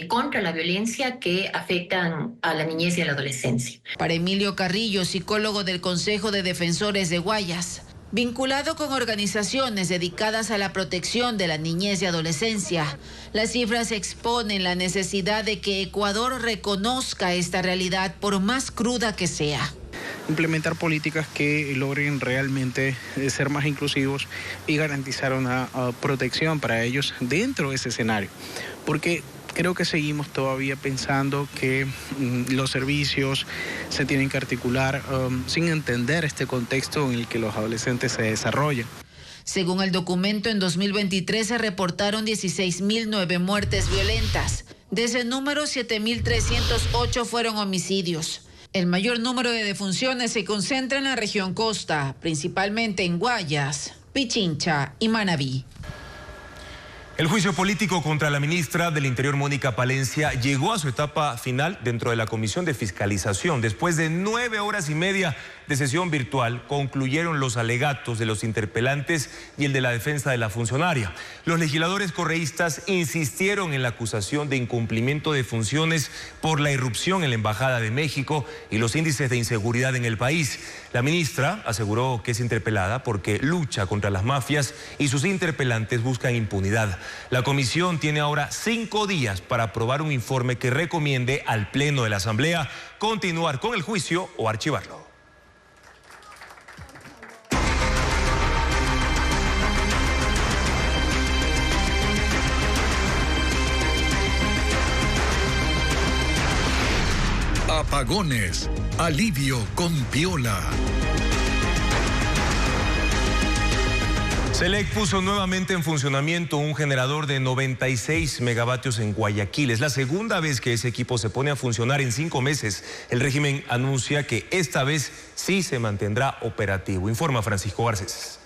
contra la violencia que afectan a la niñez y a la adolescencia? Para Emilio Carrillo, psicólogo del Consejo de Defensores de Guayas, vinculado con organizaciones dedicadas a la protección de la niñez y adolescencia, las cifras exponen la necesidad de que Ecuador reconozca esta realidad por más cruda que sea. Implementar políticas que logren realmente ser más inclusivos y garantizar una protección para ellos dentro de ese escenario. Porque creo que seguimos todavía pensando que los servicios se tienen que articular sin entender este contexto en el que los adolescentes se desarrollan. Según el documento, en 2023 se reportaron 16.009 muertes violentas. De ese número, 7.308 fueron homicidios. El mayor número de defunciones se concentra en la región costa, principalmente en Guayas, Pichincha y Manabí. El juicio político contra la ministra del Interior, Mónica Palencia, llegó a su etapa final dentro de la Comisión de Fiscalización. Después de 9 horas y media de sesión virtual, concluyeron los alegatos de los interpelantes y el de la defensa de la funcionaria. Los legisladores correístas insistieron en la acusación de incumplimiento de funciones por la irrupción en la Embajada de México y los índices de inseguridad en el país. La ministra aseguró que es interpelada porque lucha contra las mafias y sus interpelantes buscan impunidad. La comisión tiene ahora 5 días para aprobar un informe que recomiende al Pleno de la Asamblea continuar con el juicio o archivarlo. Apagones, alivio con Piola. Selec puso nuevamente en funcionamiento un generador de 96 megavatios en Guayaquil. Es la segunda vez que ese equipo se pone a funcionar en 5 meses. El régimen anuncia que esta vez sí se mantendrá operativo. Informa Francisco Garcés.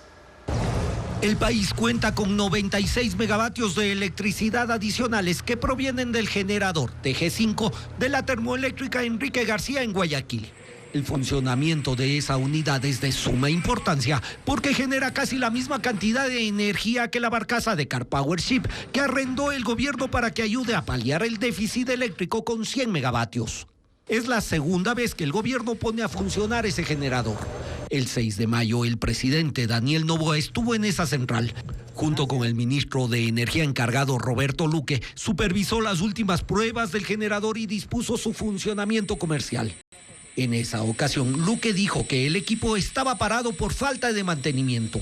El país cuenta con 96 megavatios de electricidad adicionales que provienen del generador TG5 de la termoeléctrica Enrique García en Guayaquil. El funcionamiento de esa unidad es de suma importancia porque genera casi la misma cantidad de energía que la barcaza de Car Power Ship que arrendó el gobierno para que ayude a paliar el déficit eléctrico con 100 megavatios. Es la segunda vez que el gobierno pone a funcionar ese generador. El 6 de mayo, el presidente Daniel Noboa estuvo en esa central. Junto con el ministro de Energía encargado, Roberto Luque, supervisó las últimas pruebas del generador y dispuso su funcionamiento comercial. En esa ocasión, Luque dijo que el equipo estaba parado por falta de mantenimiento.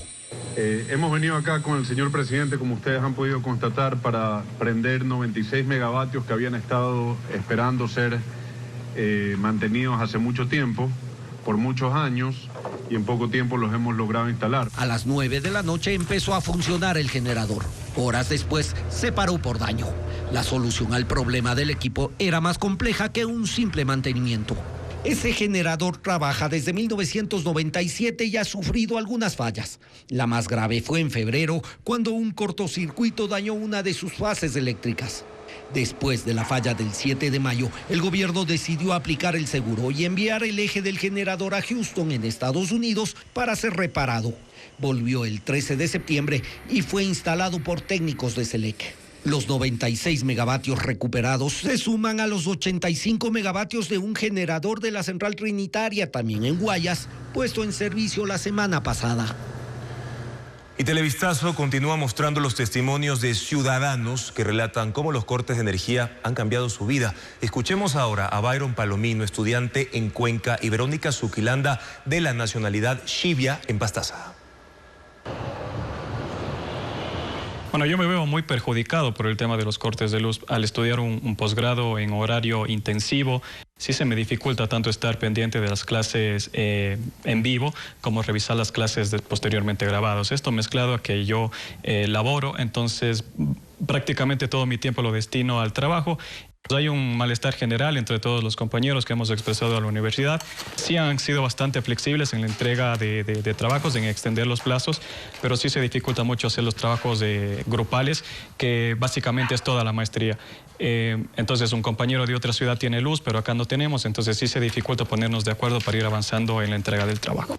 Hemos venido acá con el señor presidente, como ustedes han podido constatar, para prender 96 megavatios que habían estado esperando ser mantenidos hace mucho tiempo, por muchos años, y en poco tiempo los hemos logrado instalar. A las 9 de la noche empezó a funcionar el generador. Horas después se paró por daño. La solución al problema del equipo era más compleja que un simple mantenimiento. Ese generador trabaja desde 1997 y ha sufrido algunas fallas. La más grave fue en febrero, cuando un cortocircuito dañó una de sus fases eléctricas. Después de la falla del 7 de mayo, el gobierno decidió aplicar el seguro y enviar el eje del generador a Houston, en Estados Unidos, para ser reparado. Volvió el 13 de septiembre y fue instalado por técnicos de Selec. Los 96 megavatios recuperados se suman a los 85 megavatios de un generador de la central trinitaria, también en Guayas, puesto en servicio la semana pasada. Y Televistazo continúa mostrando los testimonios de ciudadanos que relatan cómo los cortes de energía han cambiado su vida. Escuchemos ahora a Byron Palomino, estudiante en Cuenca, y Verónica Zuquilanda, de la nacionalidad Shivia, en Pastaza. Bueno, yo me veo muy perjudicado por el tema de los cortes de luz. Al estudiar un posgrado en horario intensivo, sí se me dificulta tanto estar pendiente de las clases en vivo como revisar las clases posteriormente grabadas. Esto mezclado a que yo laboro, entonces prácticamente todo mi tiempo lo destino al trabajo. Hay un malestar general entre todos los compañeros que hemos expresado a la universidad. Sí han sido bastante flexibles en la entrega de trabajos, en extender los plazos, pero sí se dificulta mucho hacer los trabajos grupales, que básicamente es toda la maestría. Entonces un compañero de otra ciudad tiene luz, pero acá no tenemos, entonces sí se dificulta ponernos de acuerdo para ir avanzando en la entrega del trabajo.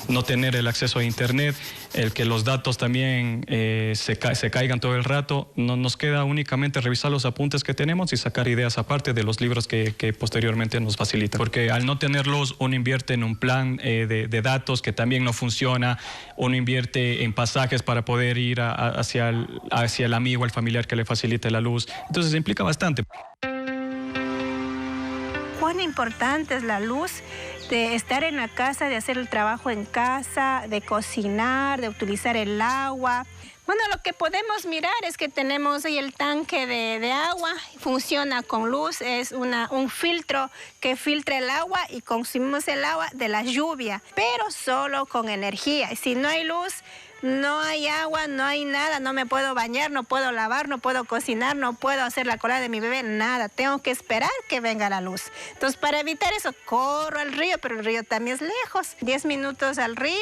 No tener el acceso a internet, el que los datos también se caigan todo el rato, no nos queda únicamente revisar los apuntes que tenemos y sacar ideas aparte de los libros que posteriormente nos facilitan. Porque al no tenerlos, uno invierte en un plan de datos que también no funciona, uno invierte en pasajes para poder ir hacia el amigo, el familiar que le facilite la luz. Entonces implica bastante. Cuán importante es la luz, de estar en la casa, de hacer el trabajo en casa, de cocinar, de utilizar el agua. Bueno, lo que podemos mirar es que tenemos ahí el tanque de agua, funciona con luz, es un filtro que filtra el agua y consumimos el agua de la lluvia, pero solo con energía. Y si no hay luz, no hay agua, no hay nada, no me puedo bañar, no puedo lavar, no puedo cocinar, no puedo hacer la cola de mi bebé, nada. Tengo que esperar que venga la luz. Entonces, para evitar eso, corro al río, pero el río también es lejos. 10 minutos al río.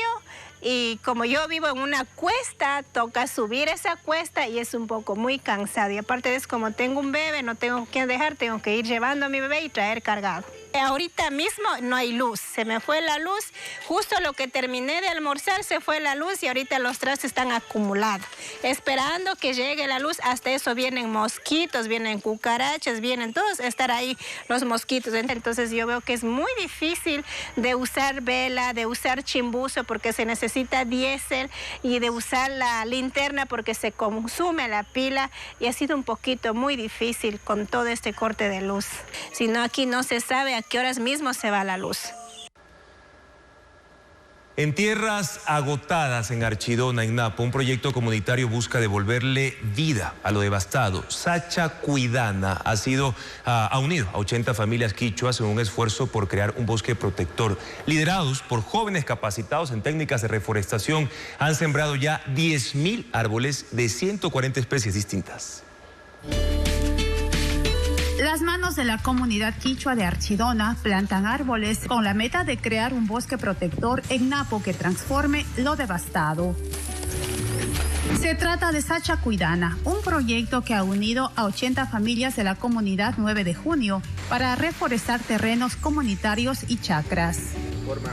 Y como yo vivo en una cuesta, toca subir esa cuesta y es un poco muy cansado. Y aparte de eso, como tengo un bebé, no tengo quien dejar, tengo que ir llevando a mi bebé y traer cargado. Ahorita mismo no hay luz, se me fue la luz. Justo lo que terminé de almorzar se fue la luz y ahorita los trastes están acumulados. Esperando que llegue la luz, hasta eso vienen mosquitos, vienen cucarachas, vienen todos, estar ahí los mosquitos. Entonces yo veo que es muy difícil de usar vela, de usar chimbuzo porque se necesita diésel y de usar la linterna porque se consume la pila y ha sido un poquito muy difícil con todo este corte de luz. Si no, aquí no se sabe a qué horas mismo se va la luz. En tierras agotadas en Archidona, en Napo, un proyecto comunitario busca devolverle vida a lo devastado. Sachacuidana ha unido a 80 familias quichuas en un esfuerzo por crear un bosque protector. Liderados por jóvenes capacitados en técnicas de reforestación, han sembrado ya 10.000 árboles de 140 especies distintas. Las manos de la comunidad quichua de Archidona plantan árboles con la meta de crear un bosque protector en Napo que transforme lo devastado. Se trata de Sachacuidana, un proyecto que ha unido a 80 familias de la comunidad 9 de junio para reforestar terrenos comunitarios y chacras.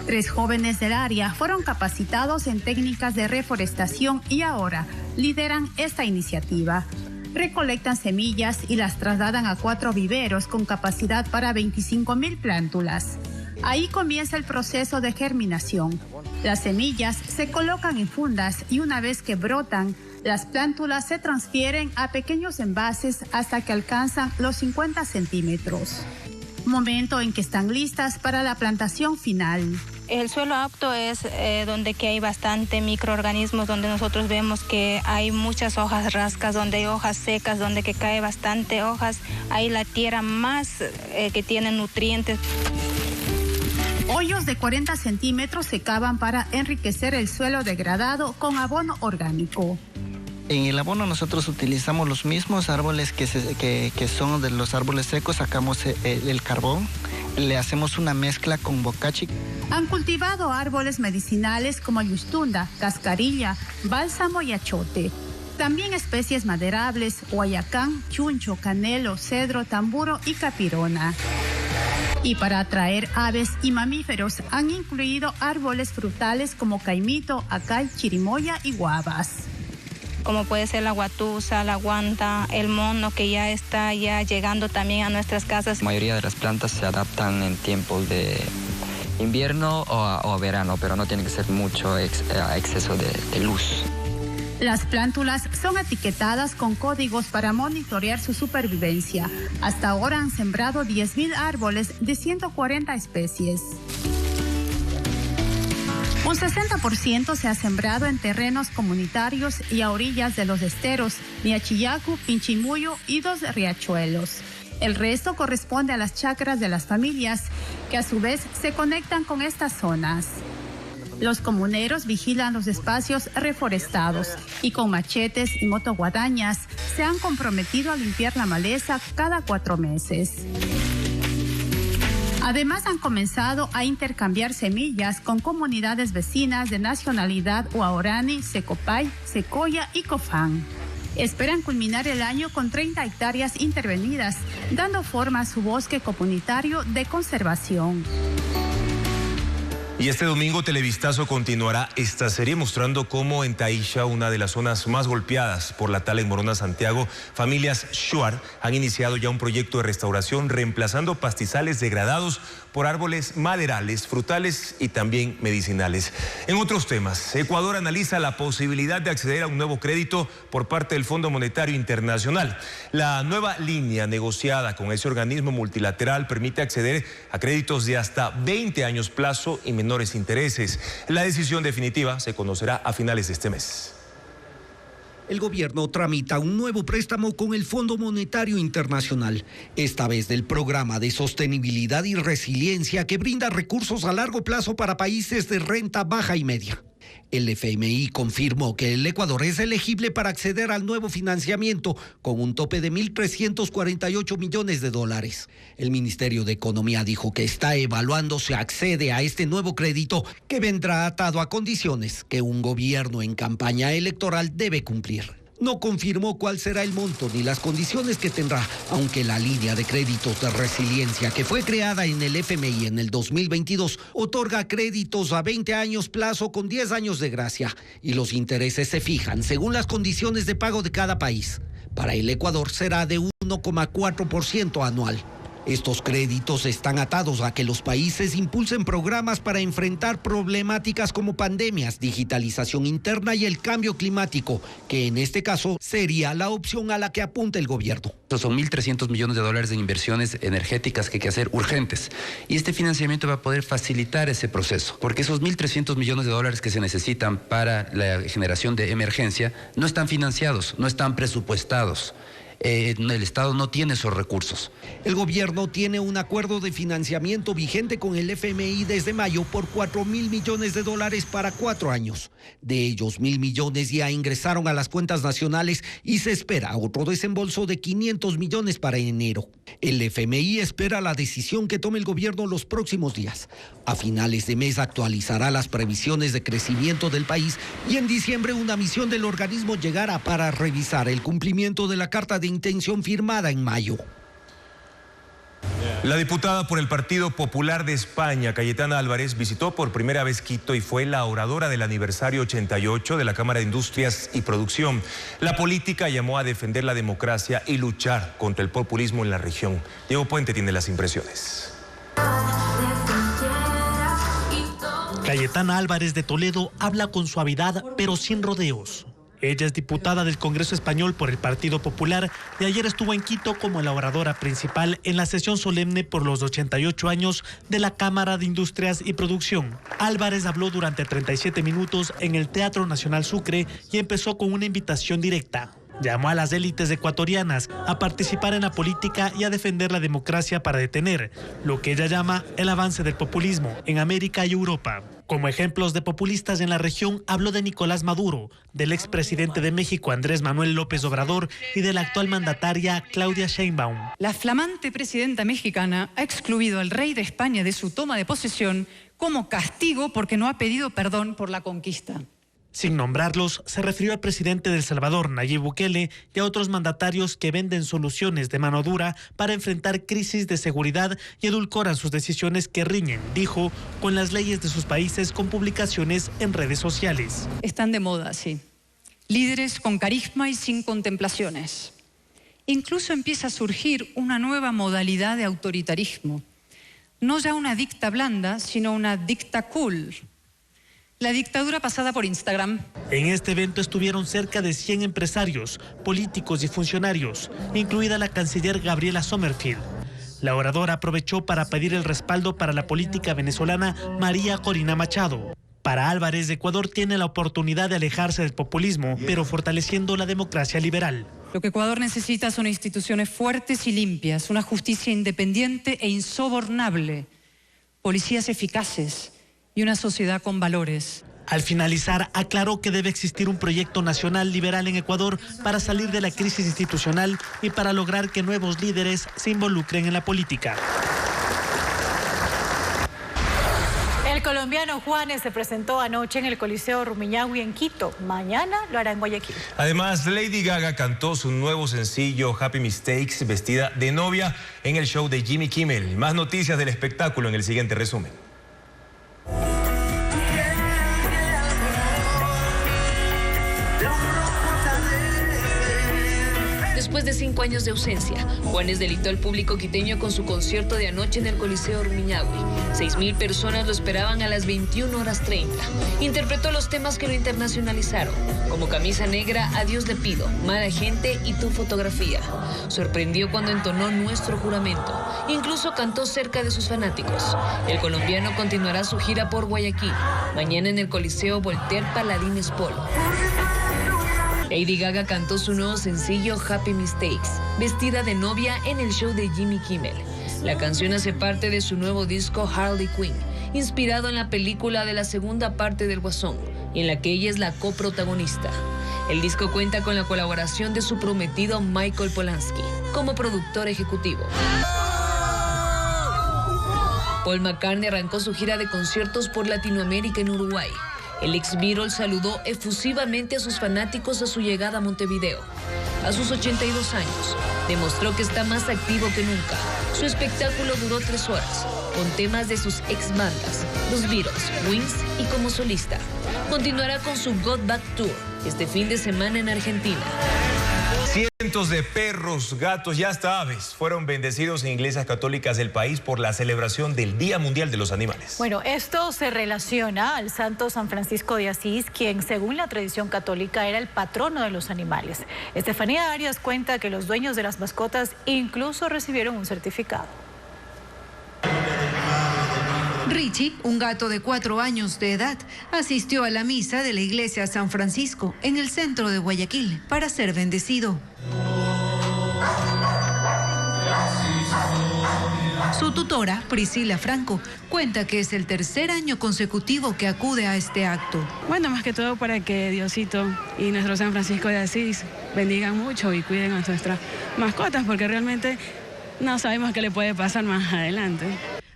3 jóvenes del área fueron capacitados en técnicas de reforestación y ahora lideran esta iniciativa. Recolectan semillas y las trasladan a 4 viveros con capacidad para 25.000 plántulas. Ahí comienza el proceso de germinación. Las semillas se colocan en fundas y una vez que brotan, las plántulas se transfieren a pequeños envases hasta que alcanzan los 50 centímetros. Momento en que están listas para la plantación final. El suelo apto es donde que hay bastante microorganismos, donde nosotros vemos que hay muchas hojas rascas, donde hay hojas secas, donde que cae bastante hojas. Hay la tierra más que tiene nutrientes. Hoyos de 40 centímetros se cavan para enriquecer el suelo degradado con abono orgánico. En el abono nosotros utilizamos los mismos árboles que son de los árboles secos, sacamos el carbón, le hacemos una mezcla con bocachi. Han cultivado árboles medicinales como yustunda, cascarilla, bálsamo y achote. También especies maderables, guayacán, chuncho, canelo, cedro, tamburo y capirona. Y para atraer aves y mamíferos han incluido árboles frutales como caimito, acay, chirimoya y guavas. Como puede ser la guatusa, la guanta, el mono que ya está llegando también a nuestras casas. La mayoría de las plantas se adaptan en tiempos de invierno o verano, pero no tiene que ser mucho exceso de luz. Las plántulas son etiquetadas con códigos para monitorear su supervivencia. Hasta ahora han sembrado 10.000 árboles de 140 especies. Un 60% se ha sembrado en terrenos comunitarios y a orillas de los esteros, Miachillacu, Pinchimuyo y 2 riachuelos. El resto corresponde a las chacras de las familias, que a su vez se conectan con estas zonas. Los comuneros vigilan los espacios reforestados y con machetes y motoguadañas se han comprometido a limpiar la maleza cada 4 meses. Además, han comenzado a intercambiar semillas con comunidades vecinas de nacionalidad Huaorani, Secopay, Secoya y Cofán. Esperan culminar el año con 30 hectáreas intervenidas, dando forma a su bosque comunitario de conservación. Y este domingo Televistazo continuará esta serie mostrando cómo en Taisha, una de las zonas más golpeadas por la tala en Morona, Santiago, familias Shuar han iniciado ya un proyecto de restauración reemplazando pastizales degradados por árboles maderales, frutales y también medicinales. En otros temas, Ecuador analiza la posibilidad de acceder a un nuevo crédito por parte del Fondo Monetario Internacional. La nueva línea negociada con ese organismo multilateral permite acceder a créditos de hasta 20 años plazo y menores intereses. La decisión definitiva se conocerá a finales de este mes. El gobierno tramita un nuevo préstamo con el Fondo Monetario Internacional, esta vez del Programa de Sostenibilidad y Resiliencia que brinda recursos a largo plazo para países de renta baja y media. El FMI confirmó que el Ecuador es elegible para acceder al nuevo financiamiento con un tope de $1.348 millones. El Ministerio de Economía dijo que está evaluando si accede a este nuevo crédito que vendrá atado a condiciones que un gobierno en campaña electoral debe cumplir. No confirmó cuál será el monto ni las condiciones que tendrá, aunque la línea de créditos de resiliencia que fue creada en el FMI en el 2022 otorga créditos a 20 años plazo con 10 años de gracia y los intereses se fijan según las condiciones de pago de cada país. Para el Ecuador será de 1,4% anual. Estos créditos están atados a que los países impulsen programas para enfrentar problemáticas como pandemias, digitalización interna y el cambio climático, que en este caso sería la opción a la que apunta el gobierno. Son $1.300 millones de inversiones energéticas que hay que hacer urgentes. Y este financiamiento va a poder facilitar ese proceso, porque esos $1.300 millones que se necesitan para la generación de emergencia no están financiados, no están presupuestados. El Estado no tiene esos recursos. El gobierno tiene un acuerdo de financiamiento vigente con el FMI desde mayo por $4.000 millones para 4 años. De ellos, 1.000 millones ya ingresaron a las cuentas nacionales y se espera otro desembolso de 500 millones para enero. El FMI espera la decisión que tome el gobierno los próximos días. A finales de mes actualizará las previsiones de crecimiento del país y en diciembre una misión del organismo llegará para revisar el cumplimiento de la Carta de Intención firmada en mayo. La diputada por el Partido Popular de España, Cayetana Álvarez, visitó por primera vez Quito y fue la oradora del aniversario 88 de la Cámara de Industrias y Producción. La política llamó a defender la democracia y luchar contra el populismo en la región. Diego Puente tiene las impresiones. Cayetana Álvarez de Toledo habla con suavidad, pero sin rodeos. Ella es diputada del Congreso Español por el Partido Popular y ayer estuvo en Quito como la oradora principal en la sesión solemne por los 88 años de la Cámara de Industrias y Producción. Álvarez habló durante 37 minutos en el Teatro Nacional Sucre y empezó con una invitación directa. Llamó a las élites ecuatorianas a participar en la política y a defender la democracia para detener lo que ella llama el avance del populismo en América y Europa. Como ejemplos de populistas en la región, habló de Nicolás Maduro, del expresidente de México Andrés Manuel López Obrador y de la actual mandataria Claudia Sheinbaum. La flamante presidenta mexicana ha excluido al rey de España de su toma de posesión como castigo porque no ha pedido perdón por la conquista. Sin nombrarlos, se refirió al presidente de El Salvador, Nayib Bukele, y a otros mandatarios que venden soluciones de mano dura para enfrentar crisis de seguridad y edulcoran sus decisiones que riñen, dijo, con las leyes de sus países con publicaciones en redes sociales. Están de moda, sí. Líderes con carisma y sin contemplaciones. Incluso empieza a surgir una nueva modalidad de autoritarismo. No ya una dicta blanda, sino una dicta cool. La dictadura pasada por Instagram. En este evento estuvieron cerca de 100 empresarios, políticos y funcionarios, incluida la canciller Gabriela Sommerfield. La oradora aprovechó para pedir el respaldo para la política venezolana María Corina Machado. Para Álvarez, Ecuador tiene la oportunidad de alejarse del populismo, pero fortaleciendo la democracia liberal. Lo que Ecuador necesita son instituciones fuertes y limpias, una justicia independiente e insobornable, policías eficaces, y una sociedad con valores. Al finalizar, aclaró que debe existir un proyecto nacional liberal en Ecuador para salir de la crisis institucional y para lograr que nuevos líderes se involucren en la política. El colombiano Juanes se presentó anoche en el Coliseo Rumiñahui en Quito. Mañana lo hará en Guayaquil. Además, Lady Gaga cantó su nuevo sencillo Happy Mistakes vestida de novia en el show de Jimmy Kimmel. Más noticias del espectáculo en el siguiente resumen. Después de 5 años de ausencia, Juanes deleitó al público quiteño con su concierto de anoche en el Coliseo Rumiñahui. 6.000 personas lo esperaban a las 21:30. Interpretó los temas que lo internacionalizaron, como Camisa Negra, Adiós le pido, Mala gente y Tu fotografía. Sorprendió cuando entonó Nuestro juramento. Incluso cantó cerca de sus fanáticos. El colombiano continuará su gira por Guayaquil. Mañana en el Coliseo Voltaire Paladines Polo. Lady Gaga cantó su nuevo sencillo Happy Mistakes, vestida de novia en el show de Jimmy Kimmel. La canción hace parte de su nuevo disco Harley Quinn, inspirado en la película de la segunda parte del Guasón, en la que ella es la coprotagonista. El disco cuenta con la colaboración de su prometido Michael Polanski como productor ejecutivo. Paul McCartney arrancó su gira de conciertos por Latinoamérica en Uruguay. El ex Beatle saludó efusivamente a sus fanáticos a su llegada a Montevideo. A sus 82 años, demostró que está más activo que nunca. Su espectáculo duró 3 horas, con temas de sus ex bandas, los Beatles, Wings y como solista. Continuará con su Got Back Tour este fin de semana en Argentina. Cientos de perros, gatos y hasta aves fueron bendecidos en iglesias católicas del país por la celebración del Día Mundial de los Animales. Bueno, esto se relaciona al santo San Francisco de Asís, quien según la tradición católica era el patrono de los animales. Estefanía Arias cuenta que los dueños de las mascotas incluso recibieron un certificado. Richie, un gato de 4 años de edad, asistió a la misa de la iglesia San Francisco en el centro de Guayaquil para ser bendecido. Su tutora, Priscila Franco, cuenta que es el 3er año consecutivo que acude a este acto. Bueno, más que todo para que Diosito y nuestro San Francisco de Asís bendigan mucho y cuiden a nuestras mascotas, porque realmente no sabemos qué le puede pasar más adelante.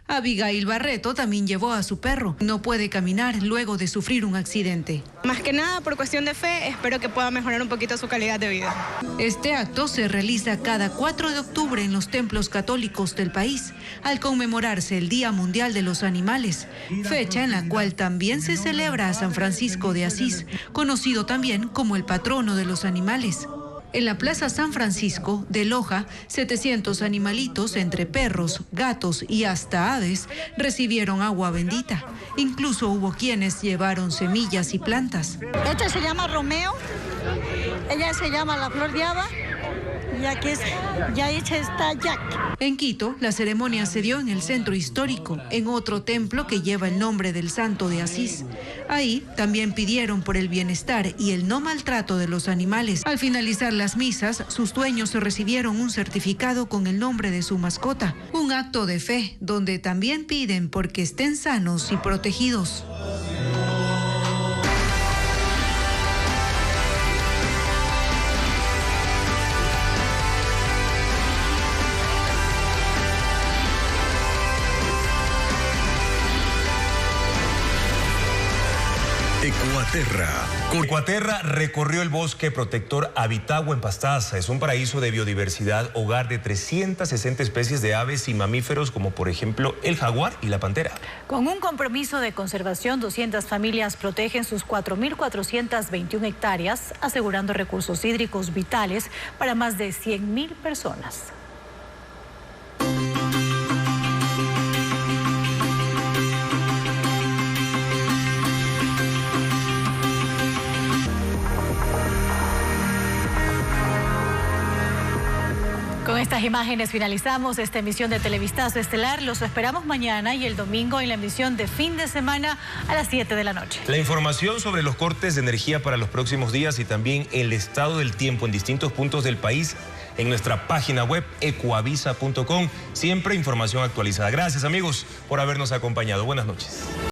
Abigail Barreto también llevó a su perro. No puede caminar luego de sufrir un accidente. Más que nada, por cuestión de fe, espero que pueda mejorar un poquito su calidad de vida. Este acto se realiza cada 4 de octubre en los templos católicos del país, al conmemorarse el Día Mundial de los Animales, fecha en la cual también se celebra a San Francisco de Asís, conocido también como el patrono de los animales. En la Plaza San Francisco de Loja, 700 animalitos entre perros, gatos y hasta aves recibieron agua bendita. Incluso hubo quienes llevaron semillas y plantas. Este se llama Romeo, ella se llama la Flor de Haba y aquí ya está Jack. En Quito, la ceremonia se dio en el centro histórico, en otro templo que lleva el nombre del santo de Asís. Ahí también pidieron por el bienestar y el no maltrato de los animales. Al finalizar las misas, sus dueños recibieron un certificado con el nombre de su mascota. Un acto de fe, donde también piden porque estén sanos y protegidos. Ecuaterra recorrió el bosque protector Habitagua en Pastaza. Es un paraíso de biodiversidad, hogar de 360 especies de aves y mamíferos, como por ejemplo el jaguar y la pantera. Con un compromiso de conservación, 200 familias protegen sus 4.421 hectáreas, asegurando recursos hídricos vitales para más de 100.000 personas. Con estas imágenes finalizamos esta emisión de Televistazo Estelar. Los esperamos mañana y el domingo en la emisión de fin de semana a las 7 de la noche. La información sobre los cortes de energía para los próximos días y también el estado del tiempo en distintos puntos del país en nuestra página web ecuavisa.com. Siempre información actualizada. Gracias, amigos, por habernos acompañado. Buenas noches.